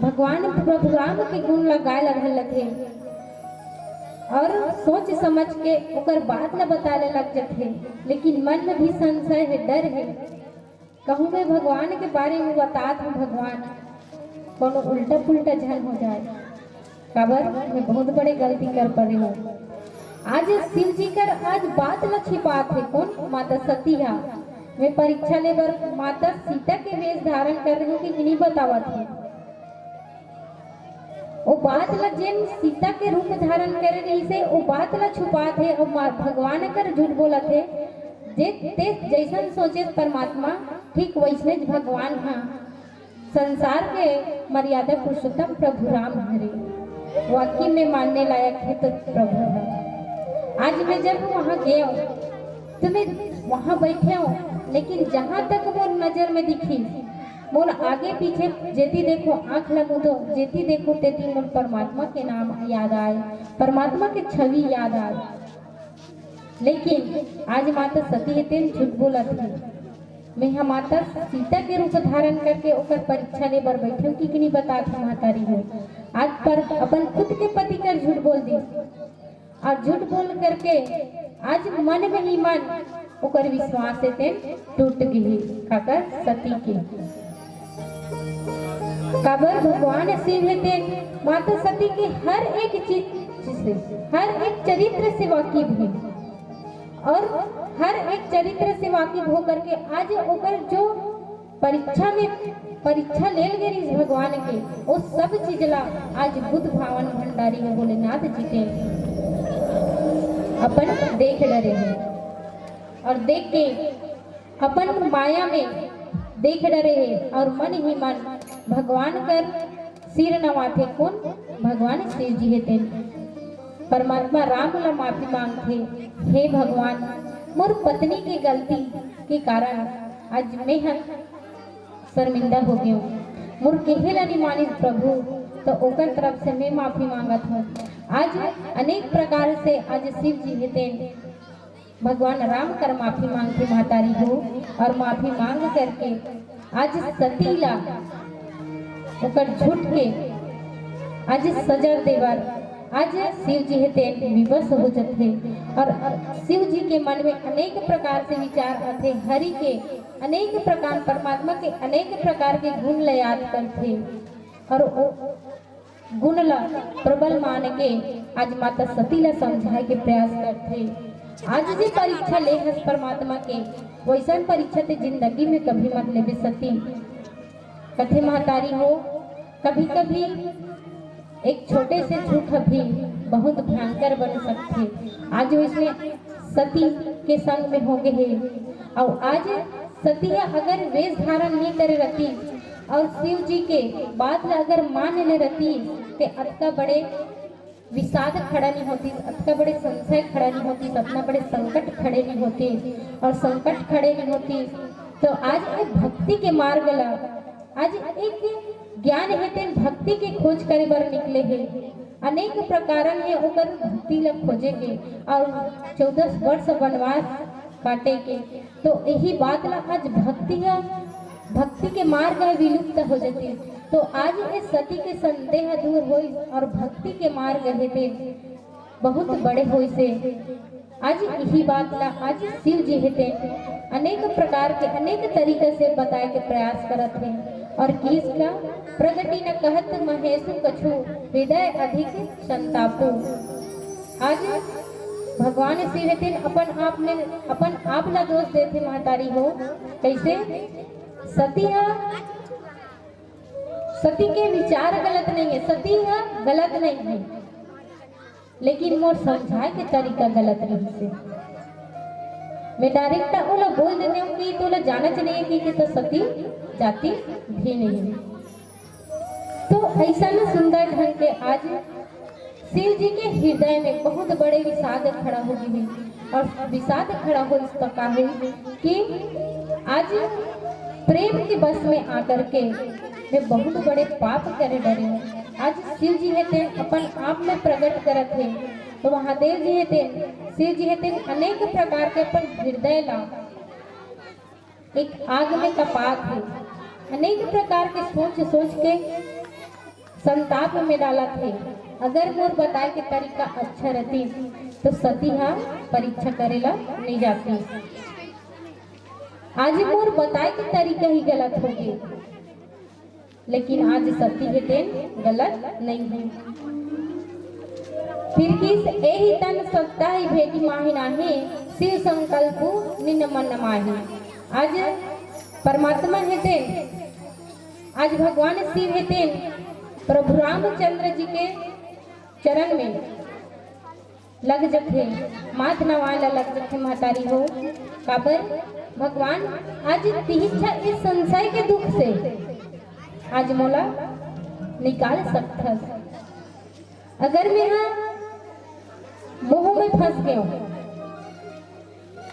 भगवान प्रभु राम के गुण लगाए लगल थे और सोच समझ के उकर बात न बताने लग जाते। लेकिन मन में भी संशय है डर है कहूँ मैं भगवान के बारे में बतात हूँ भगवान कोनो उल्टा पुल्टा झन हो जाए खबर मैं बहुत बड़े गलती कर पड़ी हूँ। आज शिव जी कर आज बात ल छिपात है कौन माता सती हा मैं परीक्षा ले बर माता सीता के वेश धारण कर रही हूँ कि नहीं बतावत है वो बात ला जेन सीता के रूप धारण कर रही से वो बात ला छुपात है और भगवान कर झूठ बोलत है। जे ते जैसन सोचे परमात्मा ठीक वैसने भगवान हाँ संसार के मर्यादा पुरुषोत्तम प्रभु राम हरे वाकई में मानने लायक है तो प्रभु है। आज मैं जब वहाँ गया तो मैं वहाँ बैठे हूँ लेकिन जहाँ तक वो नजर में दिखी मोर आगे पीछे जेती देखो आँख लगू तो जेती देखो तेती मोर परमात्मा के नाम याद आए परमात्मा के छवि याद आए। लेकिन आज माता सती है तेन झूठ बोला थी मैं यहाँ माता सीता के रूप धारण करके ओकर परीक्षा ले बर बैठे हूँ कि नहीं बता थी महतारी हो। आज पर अपन खुद के पति कर झूठ बोल दी और झूठ बोल करके आज मन में ही मन ओकर विश्वास से तेन टूट गई खाकर सती के काबर भगवान शिव है तेन माता सती के हर एक चीज से हर एक चरित्र से वाकिफ है और हर एक चरित्र से वाकिफ होकर के आज ओकर जो परीक्षा में परीक्षा ले गई भगवान के वो सब चीज ला आज बुद्ध भावन भंडारी है भोलेनाथ जी के अपन देख डरे हैं और देख के अपन माया में देख डरे हैं और मन ही मन भगवान कर सिर नवाथे कौन भगवान शिव जी है परमात्मा राम ला माफी मांगते हे भगवान मोर पत्नी की गलती के कारण आज मैं शर्मिंदा हो गई हूँ मोर केहेला नहीं मानी प्रभु तो ओकर तरफ से मैं माफी मांगत हूँ। आज अनेक प्रकार से आज शिव जी हेते भगवान राम कर माफी मांगते महतारी हो और माफी मांग करके आज सतीला ओकर झूठ के आज सजा देवर आज शिव जी हेते विवश हो जाते और शिव जी के मन में अनेक प्रकार से विचार आते हरि के अनेक प्रकार परमात्मा के अनेक प्रकार के गुण ल याद करते और गुण ला प्रबल मान के आज माता सती ला समझाए के प्रयास करते। आज जी परीक्षा ले हस परमात्मा के वैसा परीक्षा ते जिंदगी में कभी मत लेबे सती कथे महतारी हो। कभी कभी एक छोटे से झूठ भी बहुत भयंकर बन सकते। आज इसमें सती के संग में हो गए है। और आज सतिया अगर वेश धारण नहीं करे रहती और शिव जी के बात ला अगर मान ले रहती ते अतका बड़े विषाद खड़ा नहीं होती, अतका बड़े संशय खड़ा नहीं होती, अपना बड़े संकट खड़े नहीं होते। और संकट खड़े नहीं होती तो आज एक भक्ति के मार्ग ला आज एक ज्ञान हेतु भक्ति के खोज करे बर निकले हैं। अनेक प्रकारन है ओकर भक्ति ला खोजे के और 14 वर्ष वनवास काटे के। तो यही बात ला आज भक्ति के मार्ग विलुप्त हो जाते। तो आज इस सती के संदेह दूर होई और भक्ति के मार्ग हेते बहुत बड़े होई से। आज यही बात ला आज शिव जी हेते अनेक प्रकार के अनेक तरीके से बताए के प्रयास करत हैं। और किसका प्रगति न कहत महेशु कछु हृदय अधिक संतापो। आज भगवान शिव हेते अपन आप ला दोष देते महतारी हो। कैसे सती के विचार गलत नहीं है, सती है गलत नहीं है, लेकिन मोर समझाए के तरीका गलत नहीं से। मैं डायरेक्ट ओला बोल देने हूँ कि तो जाना चाहिए कि तो सती जाति भी नहीं है। तो ऐसा न सुंदर ढंग के आज शिव जी के हृदय में बहुत बड़े विषाद खड़ा हो गई। और विषाद खड़ा हो इस प्रकार हुई कि आज प्रेम के बस में आकर के वे बहुत बड़े पाप करे डरे हैं। आज शिव जी हेते अपन आप में प्रकट करत है। तो महादेव जी हेते शिव जी हेते अनेक प्रकार के अपन हृदय ला एक आग में तपाक है। अनेक प्रकार के सोच के संताप में डाला थे। अगर मोर बताए के तरीका अच्छा रहती तो सती परीक्षा करेला नहीं जाती। आज मोर बताए के तरीका ही गलत हो गई, लेकिन आज सती हेते गलत नहीं है। फिर किस एही तन सत्ता ही भेटी माही नाही शिव संकल्पु निन मन माही। आज परमात्मा हेते आज भगवान शिव हेते प्रभु रामचंद्र जी के चरण में लग जथे, माथ नवाला लग जथे महतारी हो। काबर भगवान आज तिहिच्छा इस संशय के दुख से आज मोला निकाल सकता। अगर मैं मोह में फंस गया हूँ,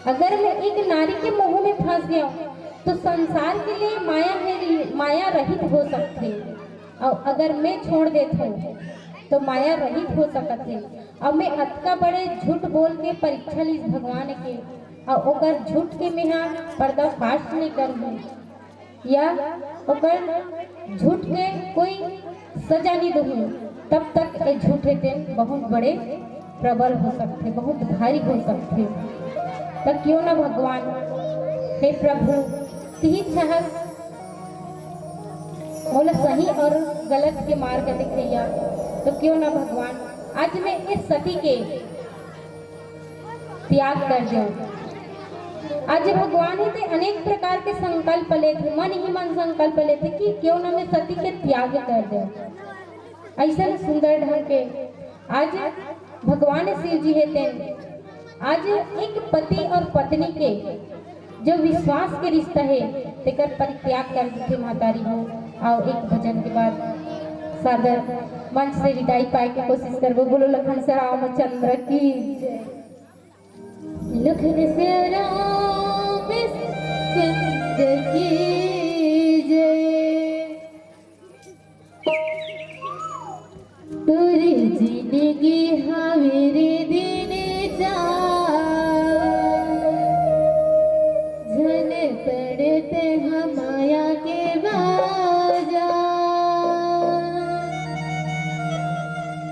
अगर मैं एक नारी के मोह में फंस गया हूँ तो संसार के लिए माया रहित हो सकते। और अगर मैं छोड़ देता हूँ तो माया रहित हो सकते। अब मैं अतका बड़े झूठ बोल के परीक्षा ली भगवान के और ओकर झूठ के मैं पर्दाफाश नहीं करूँ या ओकर झूठ के कोई सजा नहीं दूँ, तब तक ये झूठे दिन बहुत बड़े प्रबल हो सकते, बहुत भारी हो सकते। तब क्यों ना भगवान हे प्रभु तिहिच्छा बोला सही और गलत के मार्ग दिखैया। तो क्यों ना भगवान आज मैं इस सती के त्याग कर दूं। आज भगवान ही अनेक प्रकार के संकल्प लेते, मन ही मन संकल्प लेते कि क्यों ना मैं सती के त्याग कर दूं। ऐसा सुंदर ढंग के आज भगवान शिव जी हेते आज एक पति और पत्नी के जो विश्वास के रिश्ता है तेकर परित्याग कर देते महतारी हो। और एक भजन के बाद सादर मंच से विदाई पाए के कोशिश करबो। बोलो लखन से रामचंद्र की जय, लखन से रामचंद्र की जय। तुरी जिंदगी हवेरे दिन जा झन पड़ते माया के बाजा।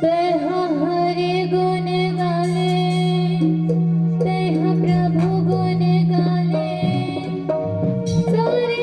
तेहा हरि गुण गाले, तेहा प्रभु गुण गाले, सारे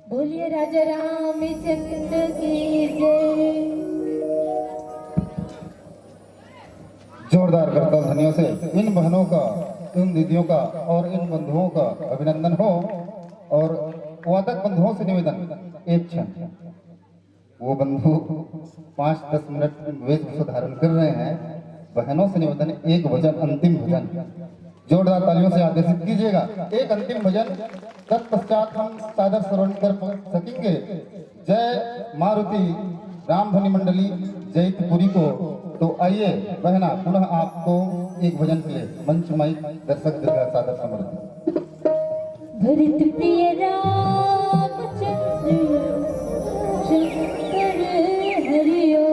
बोलिए राजा रामचंद्र की जय। जोरदार करताल ध्वनियों से इन बहनों का, इन दीदियों का और इन बंधुओं का अभिनंदन हो। और वादक बंधुओं से निवेदन, एक क्षण वो बंधु 5-10 मिनट वेशभूषा धारण कर रहे हैं। बहनों से निवेदन, एक भजन, अंतिम भजन जोरदार तालियों से आदेशित कीजिएगा। एक अंतिम भजन तत्पश्चात हम सादर श्रवण कर सकेंगे। जय मारुति रामधनी मंडली जैतपुरी को। तो आइए बहना, पुनः आपको एक भजन के लिए मंच माइक दर्शक दीर्घ सादर समर्पित। भरत प्रिय रामचंद्र शंकर हरिओ।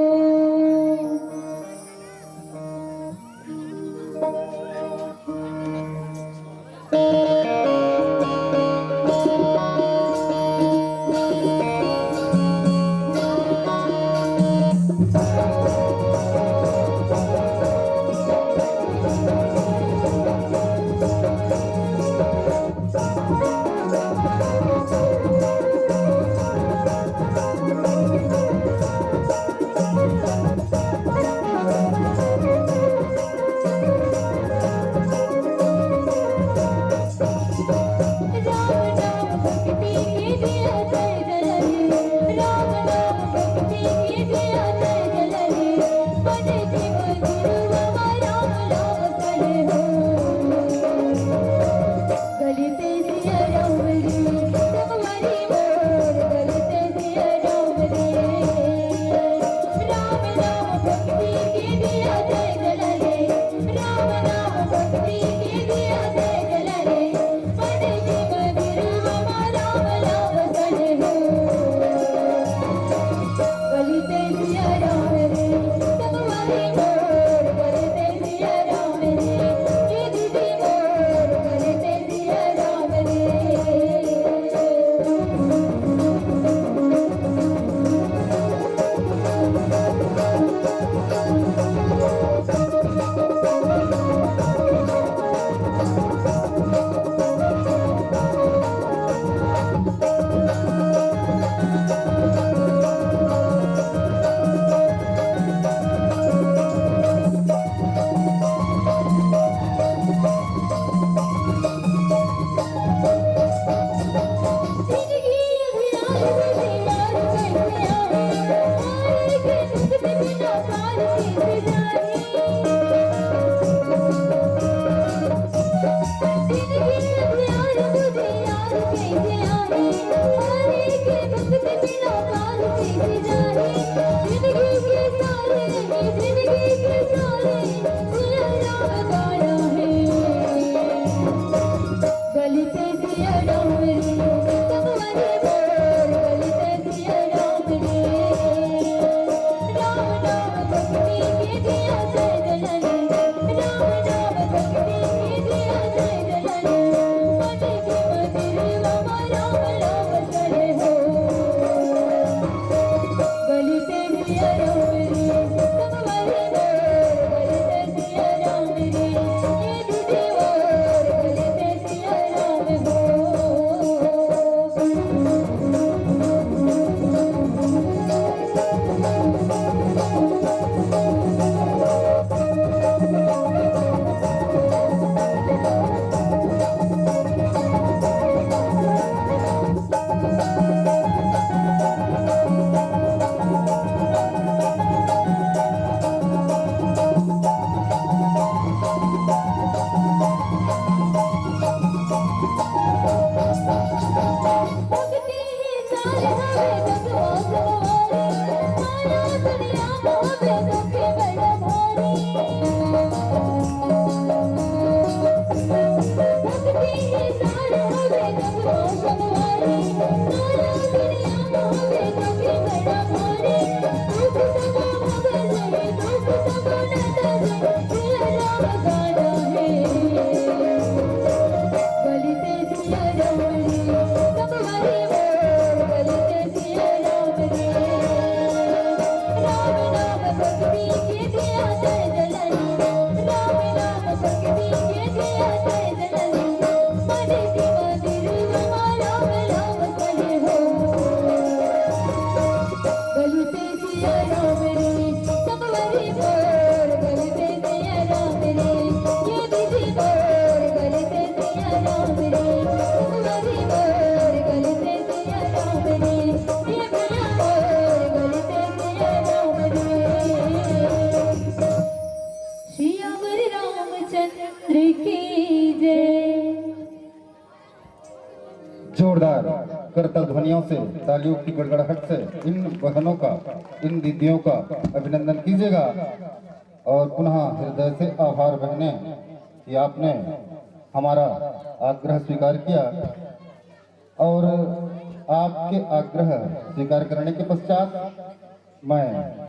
जोरदार करतल ध्वनियों से, तालियों की गड़गड़ाहट से इन बहनों का, इन दीदियों का अभिनंदन कीजिएगा। और पुनः हृदय से आभार बहने कि आपने हमारा आग्रह स्वीकार किया। और आपके आग्रह स्वीकार करने के पश्चात मैं